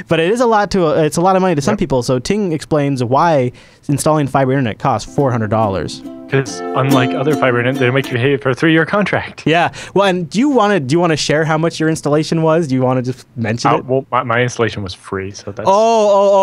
but it is a lot it's a lot of money to some people. So Ting explains why installing fiber internet costs $400. Because unlike other fiber internet, they make you pay for a 3-year contract. Yeah. Well, and do you want to share how much your installation was? Do you want to just mention it? Well, my installation was free, so that's.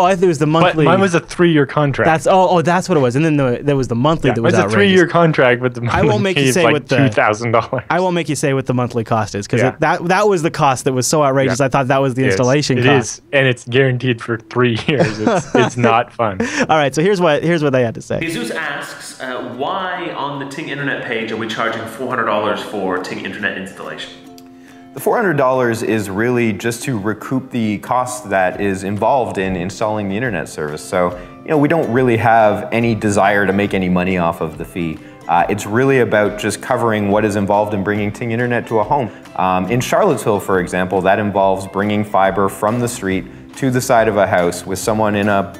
I think it was the monthly. But mine was a 3-year contract. That's that's what it was. And then there was the monthly that was outrageous. It was a 3-year contract, but the monthly I won't make you say like what the $2,000. I won't make you say what the monthly cost is because that was the cost that was so outrageous. I thought that was the installation cost. It is, and it's guaranteed for 3 years. It's not fun. All right, so here's what they had to say. Jesus asks, why on the Ting Internet page are we charging $400 for Ting Internet installation? The $400 is really just to recoup the cost that is involved in installing the internet service. So, you know, we don't really have any desire to make any money off of the fee. It's really about just covering what is involved in bringing Ting Internet to a home. In Charlottesville, for example, that involves bringing fiber from the street to the side of a house with someone in a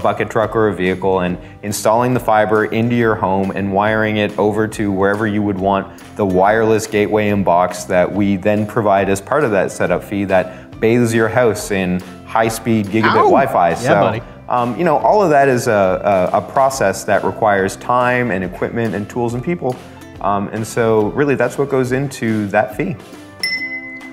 bucket truck or a vehicle and installing the fiber into your home and wiring it over to wherever you would want the wireless gateway and box that we then provide as part of that setup fee that bathes your house in high-speed gigabit Ow! Wi-Fi. Yeah, buddy. You know, all of that is a process that requires time and equipment and tools and people. And so really that's what goes into that fee.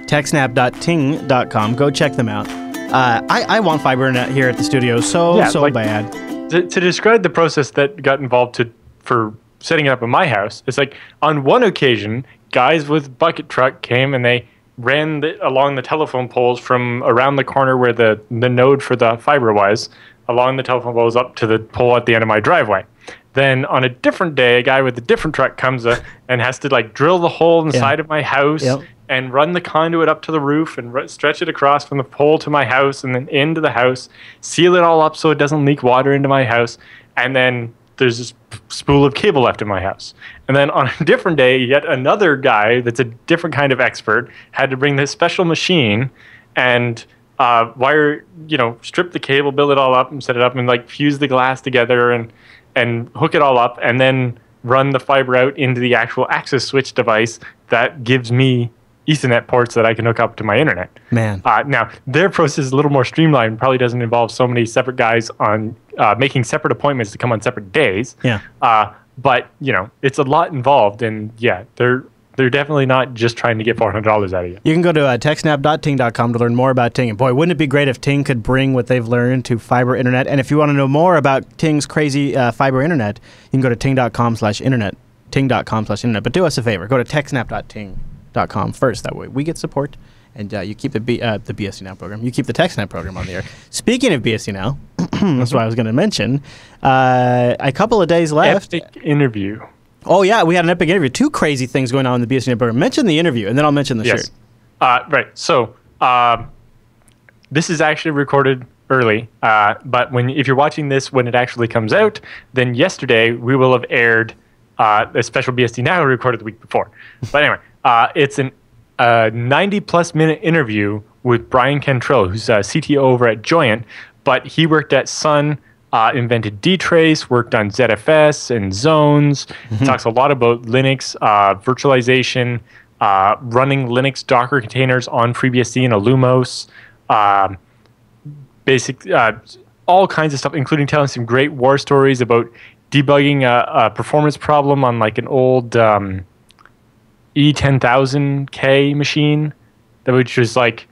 TechSNAP.ting.com. Go check them out. I want fiber internet here at the studio so bad. To describe the process that got involved for setting it up in my house, it's like on one occasion, guys with bucket truck came and they ran along the telephone poles from around the corner where the node for the fiber was, along the telephone poles up to the pole at the end of my driveway. Then on a different day, a guy with a different truck comes and has to like drill the hole in the side of my house and run the conduit up to the roof and stretch it across from the pole to my house and then into the house, seal it all up so it doesn't leak water into my house, and then there's this spool of cable left in my house. And then on a different day, yet another guy that's a different kind of expert had to bring this special machine and wire, strip the cable, build it all up and set it up and like fuse the glass together and hook it all up and then run the fiber out into the actual access switch device that gives me Ethernet ports that I can hook up to my internet. Man. Now, their process is a little more streamlined, probably doesn't involve so many separate guys on making separate appointments to come on separate days. Yeah. But, it's a lot involved, and yeah, they're definitely not just trying to get $400 out of you. You can go to techsnap.ting.com to learn more about Ting. And boy, wouldn't it be great if Ting could bring what they've learned to fiber internet? And if you want to know more about Ting's crazy fiber internet, you can go to ting.com/internet, ting.com/internet. But do us a favor, go to techsnap.ting.com first. That way we get support, and you keep the BSD Now program. You keep the TechSNAP program on the air. Speaking of BSD Now, that's what I was going to mention. A couple of days left. Epic interview. Oh, yeah, we had an epic interview. Two crazy things going on in the BSD Now program. Mention the interview, and then I'll mention the shirt. Right. So this is actually recorded early, but if you're watching this when it actually comes out, then yesterday we will have aired a special BSD Now recorded the week before. But anyway, it's a 90-plus minute interview with Brian Cantrell, who's a CTO over at Joyent, but he worked at Sun, invented dtrace, worked on ZFS and zones. He talks a lot about Linux, virtualization, running Linux Docker containers on FreeBSD and Illumos, all kinds of stuff, including telling some great war stories about debugging a performance problem on like an old E10000K machine, which was like,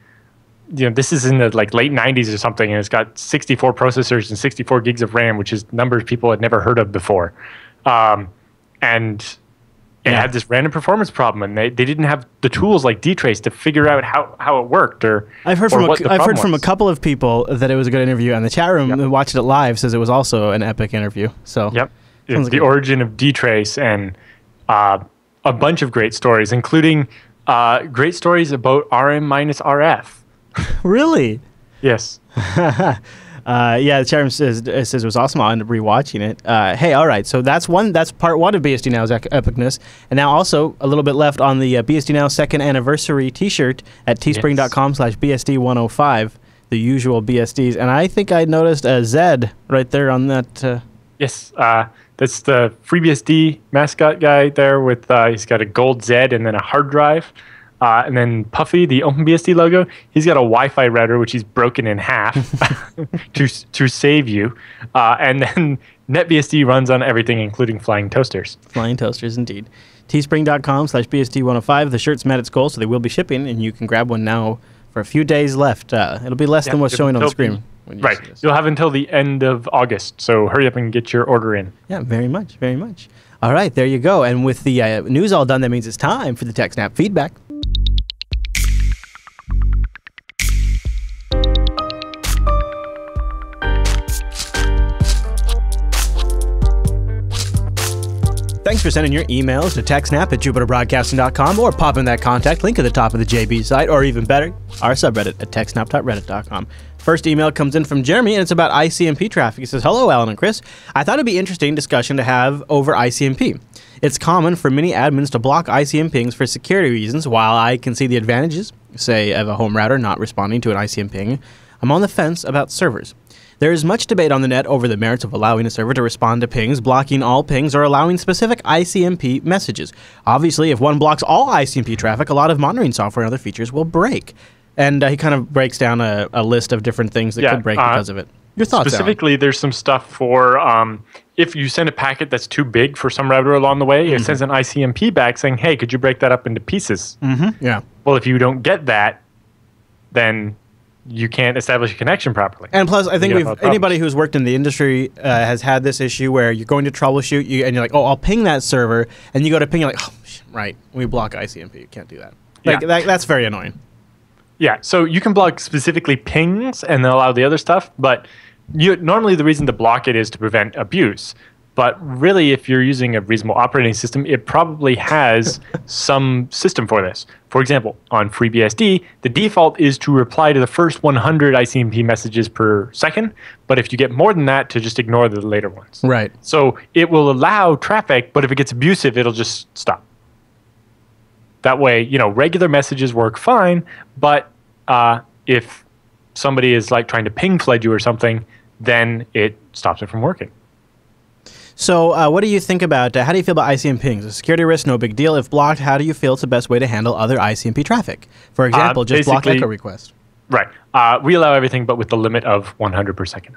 this is in the like late 90s or something, and it's got 64 processors and 64 gigs of RAM, which is numbers people had never heard of before. And it had this random performance problem, and they didn't have the tools like dtrace to figure out how it worked. I've heard from a couple of people that it was a good interview, and the chat room that watched it live says it was also an epic interview. So it's the origin of dtrace and a bunch of great stories, including great stories about RM minus RF. Really? Yes. The chat room says it was awesome. I'll end up rewatching it. Hey, all right. So that's part one of BSD Now's epicness, and now also a little bit left on the BSD Now second anniversary T-shirt at teespring.com/BSD105. The usual BSDs, and I think I noticed a Z right there on that. Yes. That's the FreeBSD mascot guy there with he's got a gold Z and then a hard drive. And then Puffy, the OpenBSD logo, he's got a Wi-Fi router, which he's broken in half to save you. And then NetBSD runs on everything, including flying toasters. Flying toasters, indeed. Teespring.com/BSD105. The shirt's met its goal, so they will be shipping, and you can grab one now for a few days left. It'll be less than what's showing on the screen. Right. You'll have until the end of August, so hurry up and get your order in. Yeah, very much, very much. All right, there you go. And with the news all done, that means it's time for the TechSNAP feedback. Thanks for sending your emails to techsnap@jupiterbroadcasting.com or pop in that contact link at the top of the JB site, or even better, our subreddit at techsnap.reddit.com. First email comes in from Jeremy, and it's about ICMP traffic. He says, "Hello, Alan and Chris. I thought it'd be interesting discussion to have over ICMP. It's common for many admins to block ICM pings for security reasons. While I can see the advantages, say, of a home router not responding to an ICM ping, I'm on the fence about servers. There is much debate on the net over the merits of allowing a server to respond to pings, blocking all pings, or allowing specific ICMP messages. Obviously, if one blocks all ICMP traffic, a lot of monitoring software and other features will break. And he kind of breaks down a list of different things that could break because of it. Your thoughts, specifically, Alan? There's some stuff for if you send a packet that's too big for some router along the way, it sends an ICMP back saying, hey, could you break that up into pieces? Yeah. Well, if you don't get that, then you can't establish a connection properly. And plus, I think anybody who's worked in the industry has had this issue where you're going to troubleshoot, and you're like, oh, I'll ping that server, and you go to ping, you're like, oh, right, we block ICMP. You can't do that. That's very annoying. Yeah, so you can block specifically pings and then allow the other stuff, but normally the reason to block it is to prevent abuse. But really, if you're using a reasonable operating system, it probably has some system for this. For example, on FreeBSD, the default is to reply to the first 100 ICMP messages per second, but if you get more than that, to just ignore the later ones. Right. So it will allow traffic, but if it gets abusive, it'll just stop. That way, regular messages work fine, but if somebody is like trying to ping flood you or something, then it stops it from working. So what do you think about, how do you feel about ICMP pings? A security risk, no big deal. If blocked, how do you feel it's the best way to handle other ICMP traffic? For example, just block echo request. Right. We allow everything, but with the limit of 100 per second.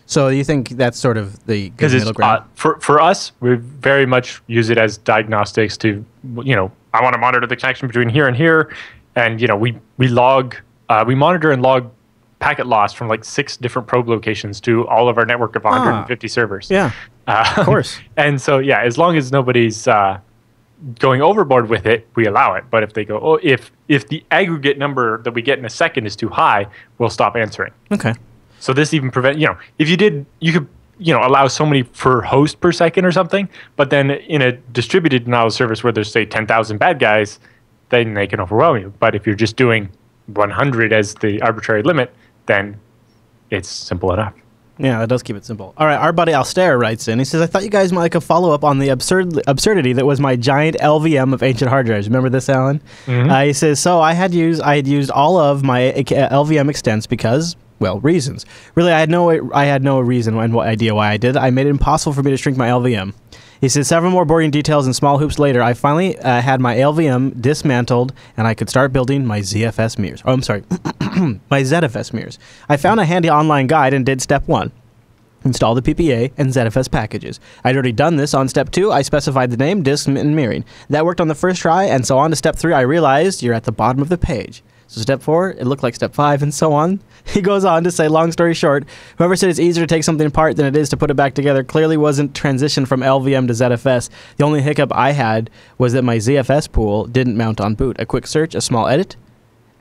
So you think that's sort of the good middle ground? For us, we very much use it as diagnostics to, I want to monitor the connection between here and here. And, we monitor and log packet loss from like 6 different probe locations to all of our network of 150 servers. Yeah, of course. And so, as long as nobody's going overboard with it, we allow it. But if they go, if the aggregate number that we get in a second is too high, we'll stop answering. Okay. So this even prevent, if you could, allow so many per host per second or something, but then in a distributed denial of service where there's say 10,000 bad guys, then they can overwhelm you. But if you're just doing 100 as the arbitrary limit, then it's simple enough. Yeah, that does keep it simple. All right, our buddy Alstair writes in. He says, I thought you guys might like a follow-up on the absurdity that was my giant LVM of ancient hard drives. Remember this, Alan? He says, so I had used all of my LVM extents because, well, reasons. Really, I had no reason and idea why I did. I made it impossible for me to shrink my LVM. He says, several more boring details and small hoops later, I finally had my LVM dismantled, and I could start building my ZFS mirrors. Oh, I'm sorry, my ZFS mirrors. I found a handy online guide and did step 1. Install the PPA and ZFS packages. I'd already done this on step 2. I specified the name, disk, and mirroring. That worked on the first try, and so on to step 3, I realized you're at the bottom of the page. So step 4, it looked like step 5, and so on. He goes on to say, long story short, whoever said it's easier to take something apart than it is to put it back together clearly wasn't transitioned from LVM to ZFS. The only hiccup I had was that my ZFS pool didn't mount on boot. A quick search, a small edit,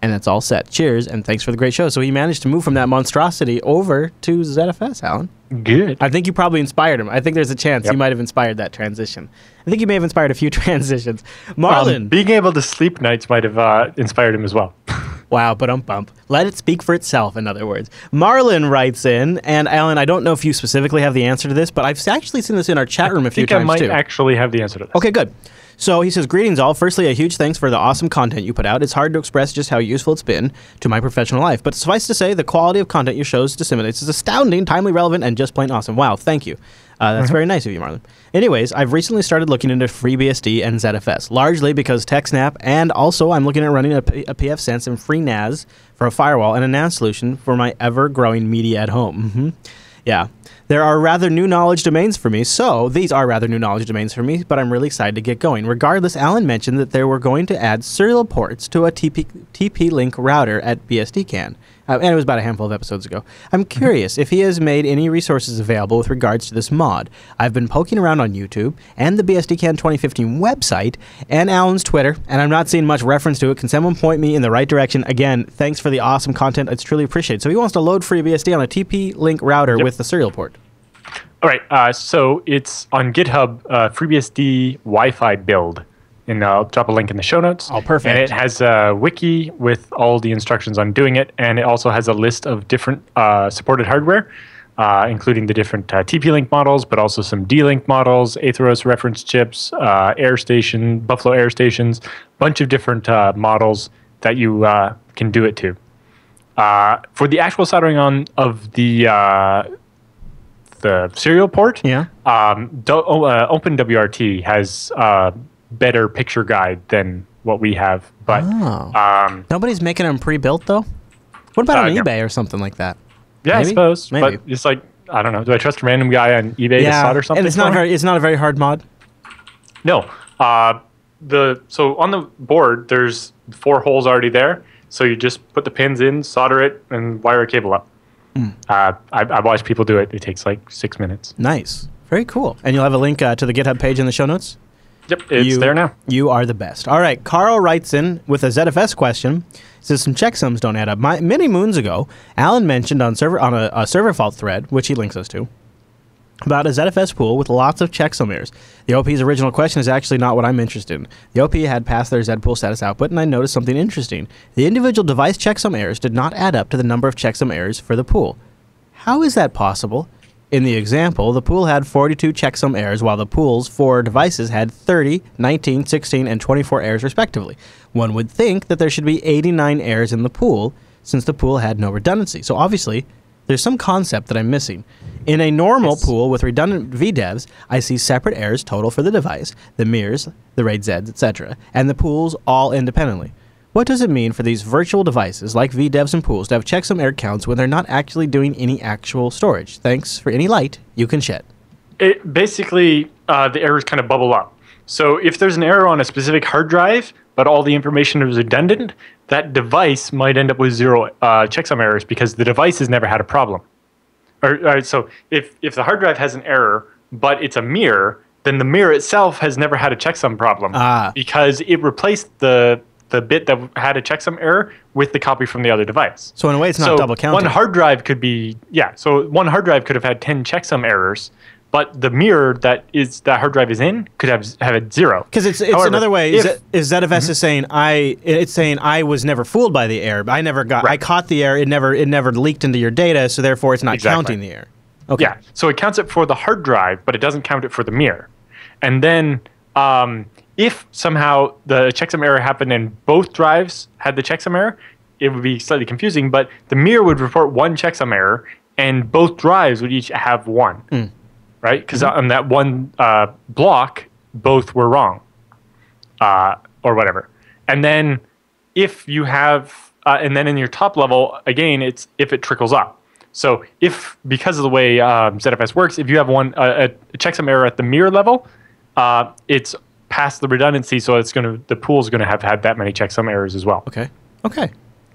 and that's all set. Cheers, and thanks for the great show. So he managed to move from that monstrosity over to ZFS, Alan. Good. I think you probably inspired him. I think there's a chance you might have inspired that transition. I think you may have inspired a few transitions. Marlon. Being able to sleep nights might have inspired him as well. Wow, bump. Let it speak for itself, in other words. Marlon writes in, and Alan, I don't know if you specifically have the answer to this, but I've actually seen this in our chat room a few times, too. I think I might actually have the answer to this. Okay, good. So he says, greetings all. Firstly, a huge thanks for the awesome content you put out. It's hard to express just how useful it's been to my professional life. But suffice to say, the quality of content your shows disseminates is astounding, timely, relevant, and just plain awesome. Wow, thank you. That's very nice of you, Marlon. Anyways, I've recently started looking into FreeBSD and ZFS, largely because TechSNAP, and also I'm looking at running a pfSense and FreeNAS for a firewall and a NAS solution for my ever-growing media at home. Yeah. These are rather new knowledge domains for me, but I'm really excited to get going. Regardless, Alan mentioned that they were going to add serial ports to a TP-Link router at BSDCan. And it was about a handful of episodes ago. I'm curious if he has made any resources available with regards to this mod. I've been poking around on YouTube and the BSDCan 2015 website and Alan's Twitter, and I'm not seeing much reference to it. Can someone point me in the right direction? Again, thanks for the awesome content. It's truly appreciated. So he wants to load FreeBSD on a TP-Link router with the serial port. All right, so it's on GitHub, FreeBSD Wi-Fi build. And I'll drop a link in the show notes. Oh, perfect. And it has a wiki with all the instructions on doing it. And it also has a list of different supported hardware, including the different TP-Link models, but also some D-Link models, Atheros reference chips, Buffalo Air Stations, bunch of different models that you can do it to. For the actual soldering on of the serial port, OpenWRT has better picture guide than what we have. But Nobody's making them pre-built though? What about on no. eBay or something like that? Yeah, Maybe? I suppose. Maybe. But it's like, I don't know. Do I trust a random guy on eBay to solder something? And it's not a very hard mod? No. So on the board, there's 4 holes already there. So you just put the pins in, solder it, and wire a cable up. I've watched people do it. It takes like 6 minutes. Nice. Very cool. And you'll have a link to the GitHub page in the show notes? Yep, it's there now. You are the best. All right, Carl writes in with a ZFS question. Says some checksums don't add up. Many moons ago, Alan mentioned on a server fault thread, which he links us to, about a ZFS pool with lots of checksum errors. The OP's original question is actually not what I'm interested in. The OP had passed their Z-pool status output, and I noticed something interesting. The individual device checksum errors did not add up to the number of checksum errors for the pool. How is that possible? In the example, the pool had 42 checksum errors, while the pool's 4 devices had 30, 19, 16, and 24 errors respectively. One would think that there should be 89 errors in the pool, since the pool had no redundancy. So obviously, there's some concept that I'm missing. In a normal pool with redundant VDEVs, I see separate errors total for the device, the mirrors, the RAID Zs, etc., and the pools all independently. What does it mean for these virtual devices, like VDEVs and pools, to have checksum error counts when they're not actually doing any actual storage? Thanks for any light you can shed. It basically, the errors kind of bubble up. So if there's an error on a specific hard drive, but all the information is redundant, that device might end up with 0 checksum errors because the device has never had a problem. So if the hard drive has an error, but it's a mirror, then the mirror itself has never had a checksum problem because it replaced the bit that had a checksum error with the copy from the other device. So in a way, it's not double counting. One hard drive could be, so one hard drive could have had 10 checksum errors, but the mirror that hard drive is in could have it 0. Because it's However, another way. Is ZFS is saying I was never fooled by the error. I caught the error. It never leaked into your data, so therefore it's not counting the error. Okay. Yeah. So it counts it for the hard drive, but it doesn't count it for the mirror. And then if somehow the checksum error happened and both drives had the checksum error, it would be slightly confusing. But the mirror would report 1 checksum error, and both drives would each have 1. Right? Because on that one block, both were wrong, or whatever. And then if you have, and then in your top level, again, it's if it trickles up. So if, because of the way ZFS works, if you have a checksum error at the mirror level, it's past the redundancy, so the pool's going to have had that many checksum errors as well. Okay.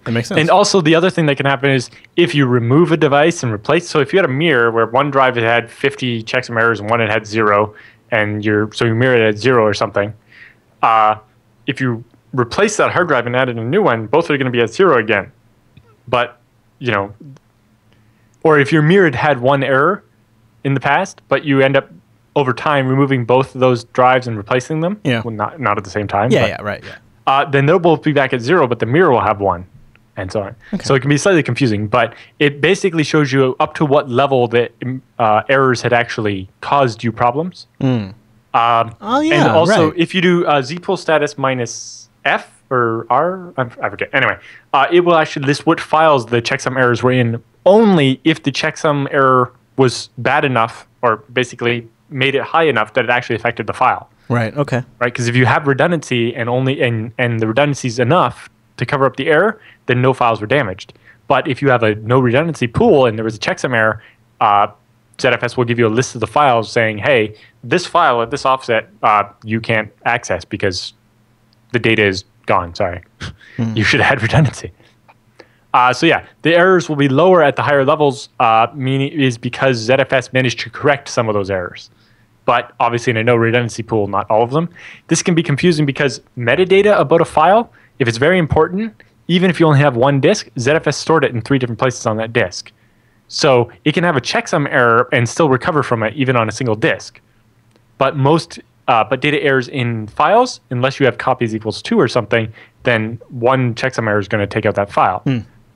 That makes sense. And also the other thing that can happen is if you remove a device and replace, so if you had a mirror where one drive had 50 checksum errors and one had 0, and your mirror had 0 or something, if you replace that hard drive and added a new one, both are going to be at 0 again. But, or if your mirror had 1 error in the past, but you end up over time removing both of those drives and replacing them, well, not at the same time. Then they'll both be back at 0, but the mirror will have 1. And so on. Okay. So it can be slightly confusing, but it basically shows you up to what level the errors had actually caused you problems. And also, if you do zpool status minus F or R, I forget. Anyway, it will actually list what files the checksum errors were in only if the checksum error was bad enough or basically made it high enough that it actually affected the file. Right, okay. Right, because if you have redundancy and the redundancy is enough to cover up the error, then no files were damaged. But if you have a no redundancy pool and there was a checksum error, ZFS will give you a list of the files saying, hey, this file at this offset you can't access because the data is gone. Sorry. You should have had redundancy. The errors will be lower at the higher levels, meaning is because ZFS managed to correct some of those errors. But obviously in a no redundancy pool, not all of them. This can be confusing because metadata about a file, if it's very important, even if you only have 1 disk, ZFS stored it in 3 different places on that disk. So it can have a checksum error and still recover from it even on a single disk. But but data errors in files, unless you have copies equals 2 or something, then 1 checksum error is going to take out that file.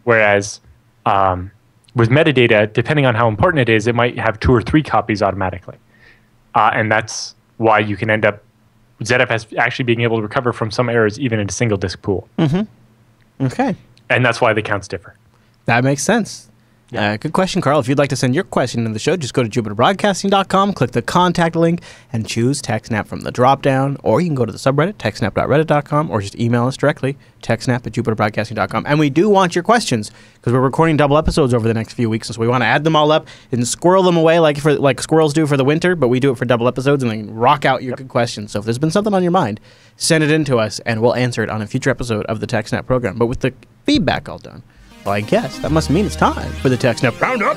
Whereas with metadata, depending on how important it is, it might have 2 or 3 copies automatically. And that's why you can end up ZFS actually being able to recover from some errors even in a single disk pool. Okay. And that's why the counts differ. That makes sense. Good question, Carl. If you'd like to send your question to the show, just go to jupiterbroadcasting.com, click the contact link, and choose TechSNAP from the drop-down. Or you can go to the subreddit, techsnap.reddit.com, or just email us directly, techsnap@jupiterbroadcasting.com. And we do want your questions, because we're recording double episodes over the next few weeks, so we want to add them all up and squirrel them away like squirrels do for the winter, but we do it for double episodes and then rock out your good questions. So if there's been something on your mind, send it in to us, and we'll answer it on a future episode of the TechSNAP program. But with the feedback all done, well, I guess that must mean it's time for the TechSNAP Roundup.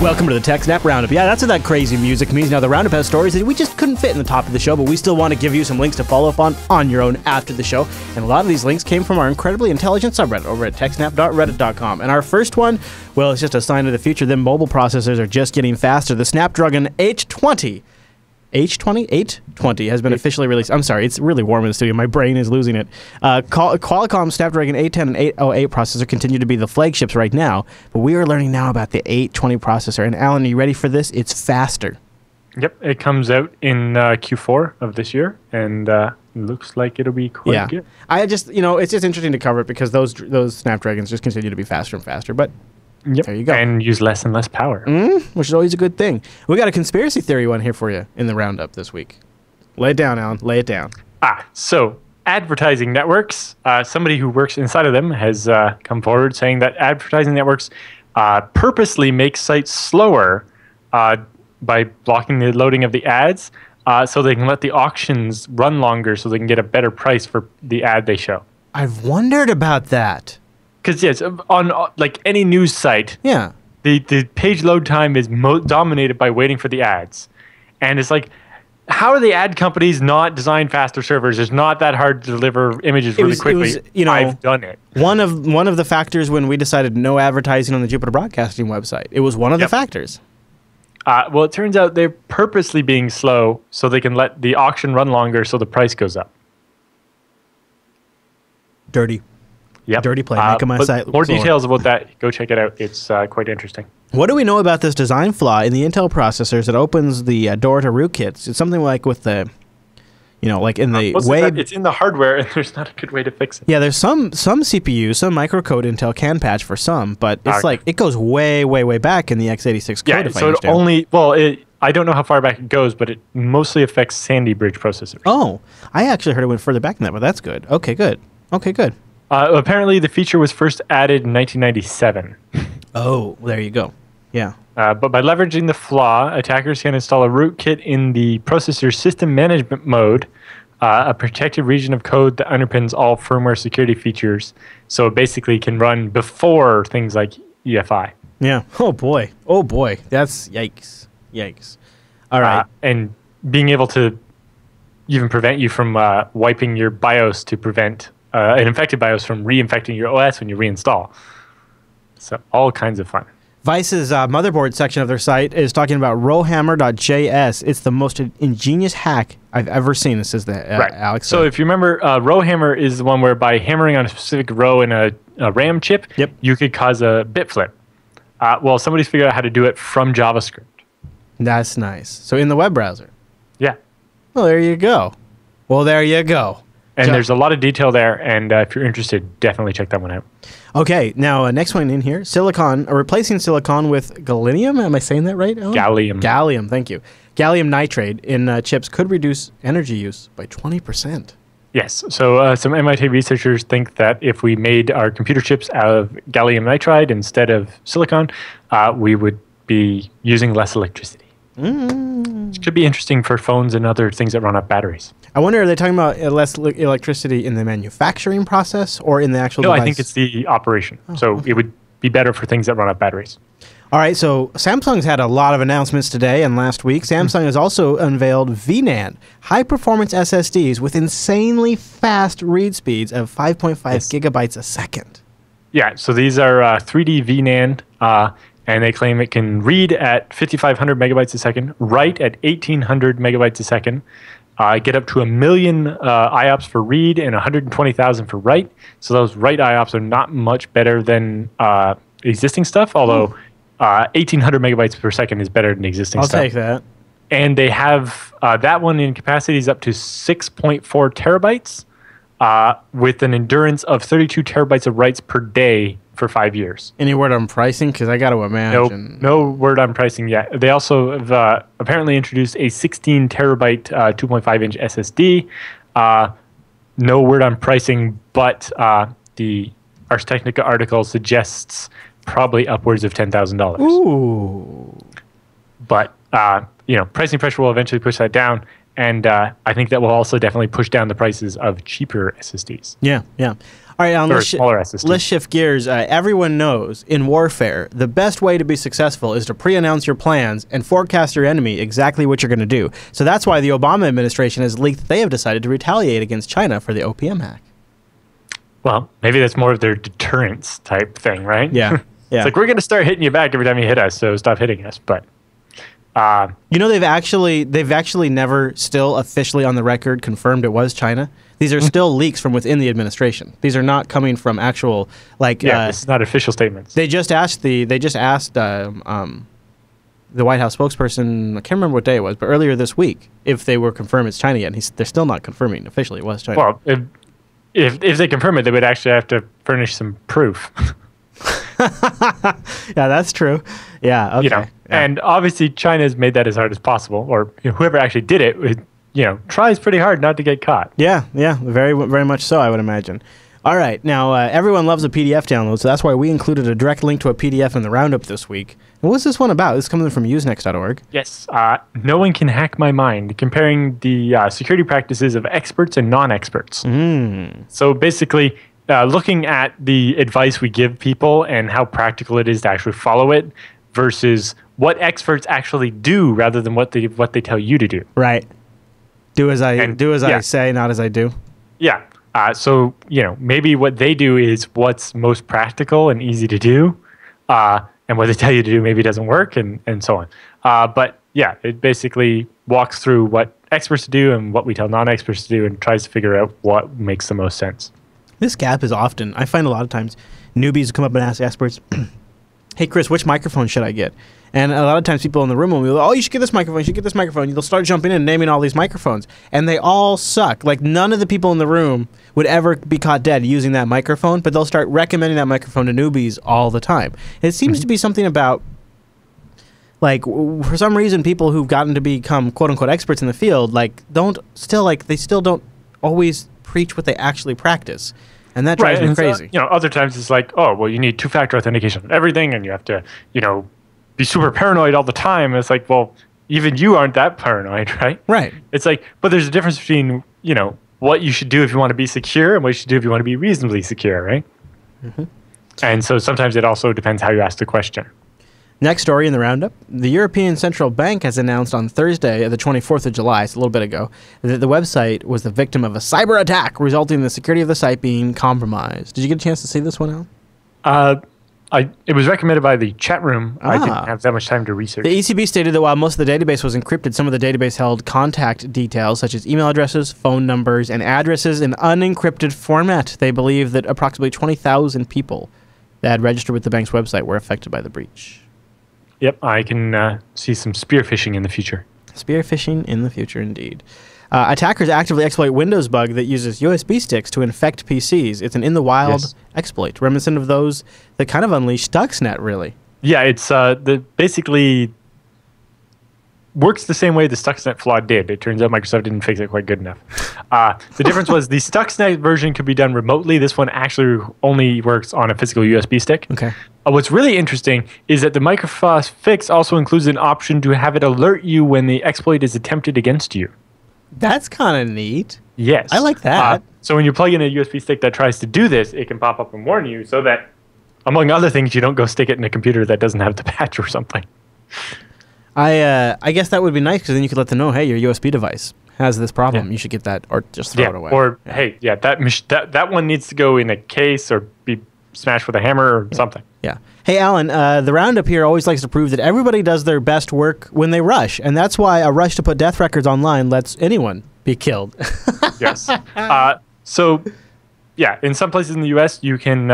Welcome to the TechSNAP Roundup. Yeah, that's what that crazy music means. Now, the Roundup has stories that we just couldn't fit in the top of the show, but we still want to give you some links to follow up on your own after the show. And a lot of these links came from our incredibly intelligent subreddit over at techsnap.reddit.com. And our first one, well, it's just a sign of the future. Them mobile processors are just getting faster. The Snapdragon 820 has been officially released. I'm sorry, it's really warm in the studio. My brain is losing it. Qualcomm Snapdragon 810 and 808 processor continue to be the flagships right now, but we are learning now about the 820 processor. And Alan, are you ready for this? It's faster. Yep, it comes out in Q4 of this year, and looks like it'll be quite good. I just, it's just interesting to cover it because those Snapdragons just continue to be faster and faster, but yep. There you go. And use less and less power. Which is always a good thing. We got a conspiracy theory one here for you in the roundup this week. Lay it down, Alan. Lay it down. So advertising networks, somebody who works inside of them has come forward saying that advertising networks purposely make sites slower by blocking the loading of the ads so they can let the auctions run longer so they can get a better price for the ad they show. I've wondered about that. Because, yes, on like any news site, the page load time is dominated by waiting for the ads. And it's like, how are the ad companies not design faster servers? It's not that hard to deliver images really quickly. I've done it. One of the factors when we decided no advertising on the Jupiter Broadcasting website. It was one of the factors. Well, it turns out they're purposely being slow so they can let the auction run longer so the price goes up. Dirty. Yep. Dirty play. Making my site more slower. details about that, go check it out. It's quite interesting. What do we know about this design flaw in the Intel processors that opens the door to rootkits? It's something like with the, like in the way... It's in the hardware, and there's not a good way to fix it. Yeah, there's some CPUs, some microcode Intel can patch for some, but it's like it goes way, way, way back in the x86 code. Yeah, so it only... Well, I don't know how far back it goes, but it mostly affects Sandy Bridge processors. Oh, I actually heard it went further back than that, but that's good. Okay, good. Apparently, the feature was first added in 1997. Oh, there you go. Yeah. But by leveraging the flaw, attackers can install a rootkit in the processor's system management mode, a protected region of code that underpins all firmware security features. So it basically can run before things like EFI. Yeah. Oh, boy. That's yikes. All right. And being able to even prevent you from wiping your BIOS to prevent an infected BIOS from reinfecting your OS when you reinstall. So all kinds of fun. Vice's motherboard section of their site is talking about rowhammer.js. It's the most ingenious hack I've ever seen. This is the Alex. So if you remember, rowhammer is the one where by hammering on a specific row in a RAM chip, you could cause a bit flip. Well, somebody's figured out how to do it from JavaScript. That's nice. So in the web browser. Yeah. Well, there you go. And there's a lot of detail there, and if you're interested, definitely check that one out. Okay, now next one in here, replacing silicon with gallium. Am I saying that right, Alan? Gallium, thank you. Gallium nitride in chips could reduce energy use by 20%. Yes, so some MIT researchers think that if we made our computer chips out of gallium nitride instead of silicon, we would be using less electricity. Which could be interesting for phones and other things that run off batteries. I wonder, are they talking about less electricity in the manufacturing process or in the actual device? No, I think it's the operation. So it would be better for things that run off batteries. All right, so Samsung's had a lot of announcements today and last week. Samsung has also unveiled v-NAND, high-performance SSDs with insanely fast read speeds of 5.5 gigabytes a second. Yeah, so these are 3D v-NAND, and they claim it can read at 5,500 megabytes a second, write at 1,800 megabytes a second, get up to 1 million IOPS for read and 120,000 for write. So those write IOPS are not much better than existing stuff, although 1,800 megabytes per second is better than existing stuff. I'll take that. and they have that one in capacities up to 6.4 terabytes with an endurance of 32 terabytes of writes per day for 5 years. Any word on pricing? Because I got to imagine. No word on pricing yet. They also have apparently introduced a 16 terabyte 2.5 inch SSD. No word on pricing, but the Ars Technica article suggests probably upwards of $10,000. Ooh. But pricing pressure will eventually push that down, and I think that will also definitely push down the prices of cheaper SSDs. Yeah. All right, Alan, smaller SSDs. Let's shift gears. Everyone knows in warfare, the best way to be successful is to pre-announce your plans and forecast your enemy exactly what you're going to do. So that's why the Obama administration has leaked that they have decided to retaliate against China for the OPM hack. Well, maybe that's more of their deterrence type thing, right? Yeah. It's like, we're going to start hitting you back every time you hit us, so stop hitting us. But they've actually never still officially on the record confirmed it was China. These are still leaks from within the administration. These are not coming from actual this is not official statements. They just asked the White House spokesperson, I can't remember what day it was, but earlier this week, if they were confirmed it's China yet. And they're still not confirming officially it was China. Well, if they confirm it, they would actually have to furnish some proof. Yeah, that's true. Yeah, okay. And obviously China has made that as hard as possible, or whoever actually did it, tries pretty hard not to get caught. Yeah, very, very much so, I would imagine. All right, now everyone loves a PDF download, so that's why we included a direct link to a PDF in the roundup this week. And what's this one about? This comes from usenext.org. Yes, no one can hack my mind, comparing the security practices of experts and non-experts. So basically, looking at the advice we give people and how practical it is to actually follow it versus what experts actually do rather than what they tell you to do. Right. Do as I say, not as I do. Yeah. So, maybe what they do is what's most practical and easy to do. And what they tell you to do maybe doesn't work and so on. But yeah, it basically walks through what experts do and what we tell non-experts to do and tries to figure out what makes the most sense. This gap is often, I find a lot of times, newbies come up and ask experts, hey, Chris, which microphone should I get? And a lot of times people in the room will be like, oh, you should get this microphone, you should get this microphone. They'll start jumping in and naming all these microphones. And they all suck. Like, none of the people in the room would ever be caught dead using that microphone, but they'll start recommending that microphone to newbies all the time. And it seems to be something about, for some reason, people who've gotten to become quote-unquote experts in the field, they still don't always preach what they actually practice. And that drives me crazy. Other times it's like, oh, well, you need two-factor authentication on everything, and you have to, be super paranoid all the time. And it's like, well, even you aren't that paranoid, right? Right. It's like, but there's a difference between, what you should do if you want to be secure and what you should do if you want to be reasonably secure, right? And so sometimes it also depends how you ask the question. Next story in the roundup. The European Central Bank has announced on Thursday, the 24th of July, it's a little bit ago, that the website was the victim of a cyber attack, resulting in the security of the site being compromised. Did you get a chance to see this one, Alan? It was recommended by the chat room. I didn't have that much time to research. The ECB stated that while most of the database was encrypted, some of the database held contact details such as email addresses, phone numbers, and addresses in unencrypted format. They believe that approximately 20,000 people that had registered with the bank's website were affected by the breach. Yep, I can see some spear phishing in the future. Spear phishing in the future, indeed. Attackers actively exploit Windows bug that uses USB sticks to infect PCs. It's an in-the-wild exploit, reminiscent of those that kind of unleashed Stuxnet, really. Yeah, it's basically works the same way the Stuxnet flaw did. It turns out Microsoft didn't fix it quite good enough. The difference was the Stuxnet version could be done remotely. This one actually only works on a physical USB stick. Okay. What's really interesting is that the Microsoft fix also includes an option to have it alert you when the exploit is attempted against you. That's kind of neat. Yes. I like that. So when you plug in a USB stick that tries to do this, it can pop up and warn you so that, among other things, you don't go stick it in a computer that doesn't have the patch or something. I guess that would be nice because then you could let them know, hey, your USB device has this problem. You should get that or just throw it away. Or, hey, that one needs to go in a case or be smashed with a hammer or something. Yeah. Hey, Alan, the Roundup here always likes to prove that everybody does their best work when they rush, and that's why a rush to put death records online lets anyone be killed. Yes. So Yeah, in some places in the U.S., you can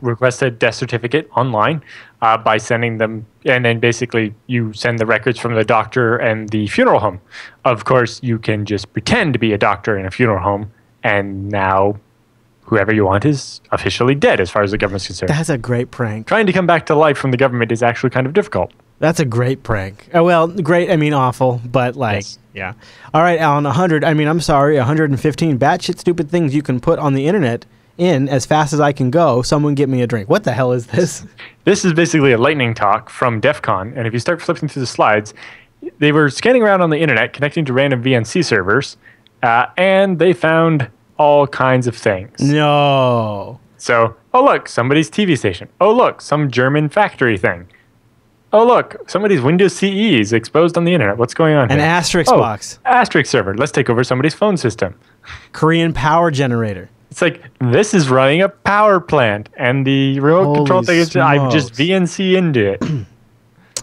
request a death certificate online by sending them, and then basically you send the records from the doctor and the funeral home. Of course, you can just pretend to be a doctor in a funeral home, and now whoever you want is officially dead as far as the government's concerned. That's a great prank. Trying to come back to life from the government is actually kind of difficult. That's a great prank. Well, great, I mean awful, but like, Yes. yeah. All right, Alan, 115 batshit stupid things you can put on the internet in as fast as I can go. Someone get me a drink. What the hell is this? This is basically a lightning talk from DEF CON, and if you start flipping through the slides, they were scanning around on the internet, connecting to random VNC servers, and they found all kinds of things. No. So, oh look, somebody's TV station. Oh look, some German factory thing. Oh look, somebody's Windows CE is exposed on the internet. What's going on here? An asterisk box. Asterisk server. Let's take over somebody's phone system. Korean power generator. It's like, this is running a power plant, and the remote Holy control thing is I just smokes. VNC into it.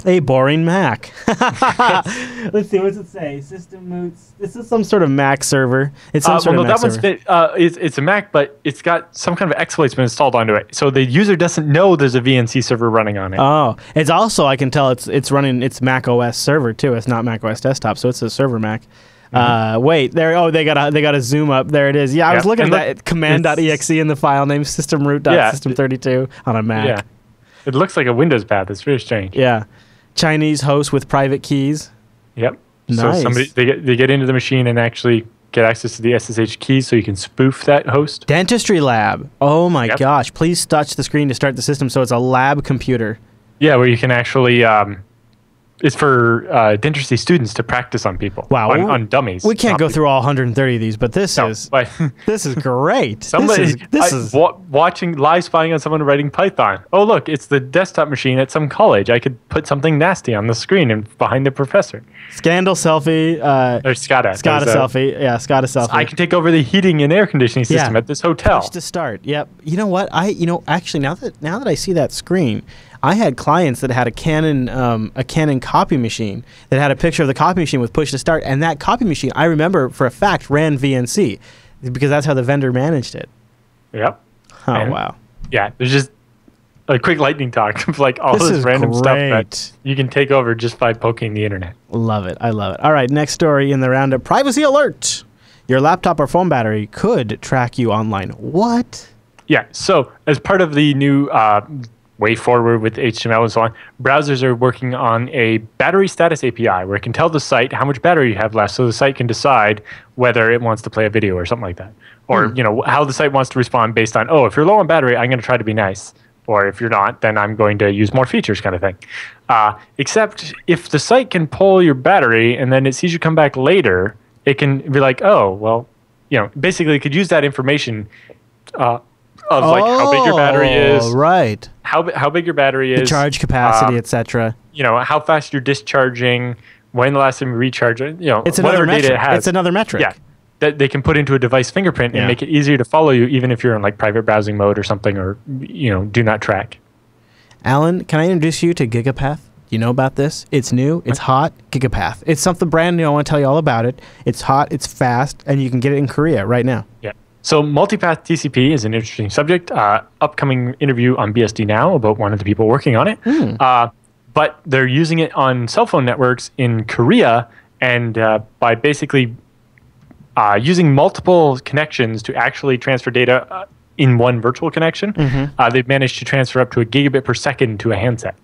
A boring Mac. Let's see, what's it say? System moots. This is some sort of Mac server. It's some sort of Mac server. It's a Mac, but it's got some kind of exploits been installed onto it. So the user doesn't know there's a VNC server running on it. Oh, it's also, I can tell it's running, it's Mac OS server too. It's not Mac OS desktop, so it's a server Mac. Wait, there. Oh, they got a zoom up. There it is. Yeah, I was looking at that command.exe in the file name systemroot.system32 on a Mac. Yeah, it looks like a Windows path. It's very strange. Yeah, Chinese host with private keys. Yep. Nice. So they get into the machine and actually get access to the SSH keys, so you can spoof that host. Dentistry lab. Oh my gosh! Please touch the screen to start the system. So it's a lab computer. Yeah, where you can actually. It's for dentistry students to practice on people. Wow, on dummies. We can't go through all 130 of these, but this is great. Somebody this is watching live spying on someone writing Python. Oh look, it's the desktop machine at some college. I could put something nasty on the screen and behind the professor. Scandal selfie. Or SCADA. SCADA selfie. Yeah, SCADA selfie. I can take over the heating and air conditioning system at this hotel. Push to start. Yep. You know what? Actually, now that I see that screen, I had clients that had a Canon copy machine that had a picture of the copy machine with push to start, and that copy machine, I remember for a fact, ran VNC because that's how the vendor managed it. Yep. Oh, and wow. Yeah, there's just a quick lightning talk of like all this random stuff that you can take over just by poking the internet. Love it. I love it. All right, next story in the roundup. Privacy alert. Your laptop or phone battery could track you online. What? Yeah, so as part of the new way forward with HTML and so on, browsers are working on a battery status API where it can tell the site how much battery you have left, so the site can decide whether it wants to play a video or something like that. Or how the site wants to respond based on, if you're low on battery, I'm going to try to be nice. Or if you're not, then I'm going to use more features kind of thing. Except if the site can pull your battery and then it sees you come back later, it can be like, basically it could use that information of like how big your battery is, right? How big your battery is, the charge capacity, etc. How fast you're discharging, when the last time you recharged. It's another metric. It's another metric. Yeah, that they can put into a device fingerprint and make it easier to follow you, even if you're in like private browsing mode or something, or do not track. Alan, can I introduce you to GigaPath? You know about this? It's new. It's hot. GigaPath. It's something brand new. I want to tell you all about it. It's hot. It's fast, and you can get it in Korea right now. Yeah. So multipath TCP is an interesting subject. Upcoming interview on BSD Now about one of the people working on it. But they're using it on cell phone networks in Korea, and by basically using multiple connections to actually transfer data in one virtual connection, they've managed to transfer up to 1 gigabit per second to a handset.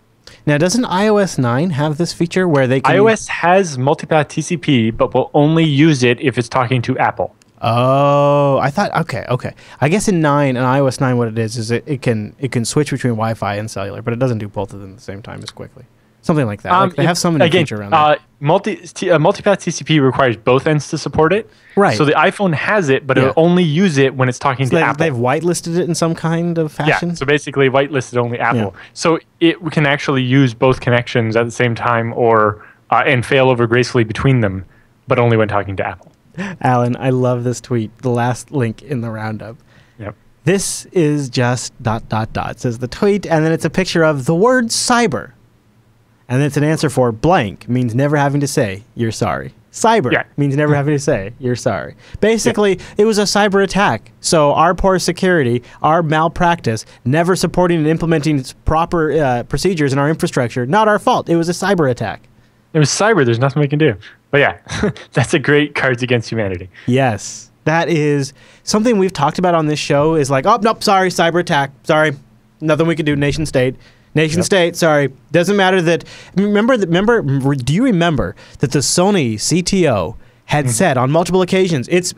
Now, doesn't iOS 9 have this feature where they can... iOS has multipath TCP, but will only use it if it's talking to Apple. Oh, I thought, okay. I guess in 9, and iOS 9, what it is it can switch between Wi-Fi and cellular, but it doesn't do both of them at the same time as quickly. Something like that. They have some new feature around that. Multipath TCP requires both ends to support it. Right. So the iPhone has it, but it'll only use it when it's talking to Apple. They've whitelisted it in some kind of fashion? Yeah, so basically whitelisted only Apple. Yeah. So it can actually use both connections at the same time or and fail over gracefully between them, but only when talking to Apple. Alan, I love this tweet, the last link in the roundup. Yep. This is just ... It says the tweet, and then it's a picture of the word cyber. And then it's an answer for blank, means never having to say, you're sorry. Cyber means never having to say you're sorry. Basically, it was a cyber attack. So our poor security, our malpractice, never supporting and implementing proper procedures in our infrastructure, not our fault. It was a cyber attack. It was cyber. There's nothing we can do. But yeah, that's a great Cards Against Humanity. Yes. That is something we've talked about on this show is like, oh, nope, sorry, cyber attack. Sorry. Nothing we can do, nation state. Nation state, sorry. Doesn't matter that. Do you remember that the Sony CTO had said on multiple occasions, it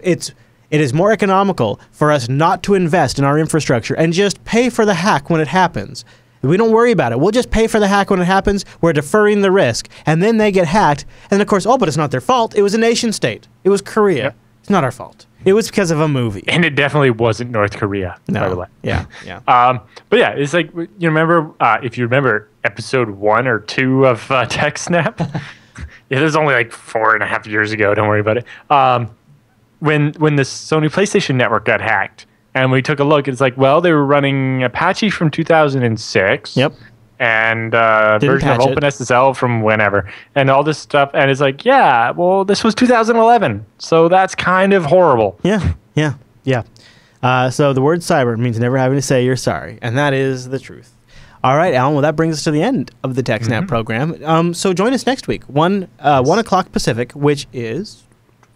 is more economical for us not to invest in our infrastructure and just pay for the hack when it happens. We don't worry about it. We'll just pay for the hack when it happens. We're deferring the risk. And then they get hacked. And of course, but it's not their fault. It was a nation state. It was Korea. Yep. It's not our fault. It was because of a movie. And it definitely wasn't North Korea, by the way. Yeah. But yeah, it's like, you remember, if you remember episode 1 or 2 of TechSNAP, yeah, it was only like 4.5 years ago. Don't worry about it. When the Sony PlayStation Network got hacked, and we took a look, it's like, well, they were running Apache from 2006. Yep. And version of OpenSSL from whenever, and all this stuff. And it's like, yeah, well, this was 2011, so that's kind of horrible. Yeah. So the word cyber means never having to say you're sorry, and that is the truth. All right, Alan, well, that brings us to the end of the TechSNAP program. So join us next week, 1 o'clock Pacific, which is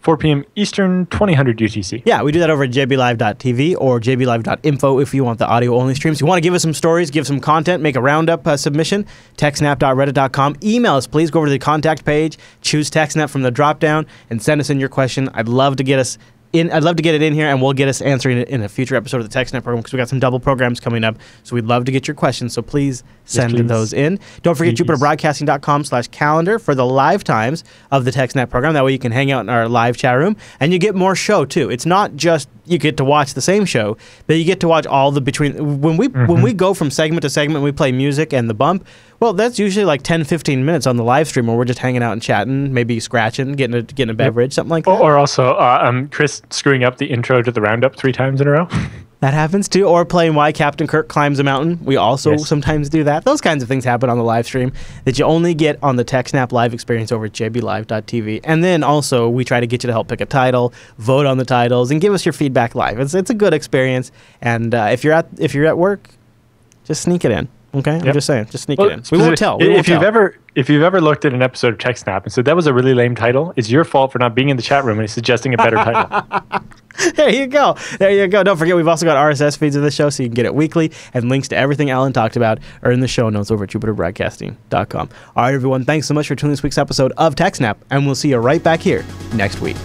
4 p.m. Eastern, 2000 UTC. Yeah, we do that over at jblive.tv or jblive.info if you want the audio-only streams. You want to give us some stories, give some content, make a roundup submission, techsnap.reddit.com. Email us, please. Go over to the contact page, choose TechSNAP from the drop-down, and send us in your question. I'd love to get it in here, and we'll get us answering it in a future episode of the TechSNAP program because we got some double programs coming up. So we'd love to get your questions. So please send those in. Don't forget jupiterbroadcasting.com/calendar for the live times of the TechSNAP program. That way you can hang out in our live chat room, and you get more show too. It's not just you get to watch the same show, but you get to watch all the between. When we go from segment to segment, we play music and the bump. Well, that's usually like 10-15 minutes on the live stream where we're just hanging out and chatting, maybe scratching, getting a beverage, something like that. Or also Chris screwing up the intro to the roundup 3 times in a row. That happens too. Or playing Why Captain Kirk Climbs a Mountain. We also sometimes do that. Those kinds of things happen on the live stream that you only get on the TechSNAP live experience over at jblive.tv. And then also we try to get you to help pick a title, vote on the titles, and give us your feedback live. It's a good experience. And if you're at work, just sneak it in. Okay, I'm just saying, just sneak it in. We won't tell. If you've ever looked at an episode of TechSNAP and said that was a really lame title, it's your fault for not being in the chat room and suggesting a better title. There you go. Don't forget, we've also got RSS feeds of the show, so you can get it weekly, and links to everything Alan talked about are in the show notes over at jupiterbroadcasting.com. All right, everyone, thanks so much for tuning in this week's episode of TechSNAP, and we'll see you right back here next week.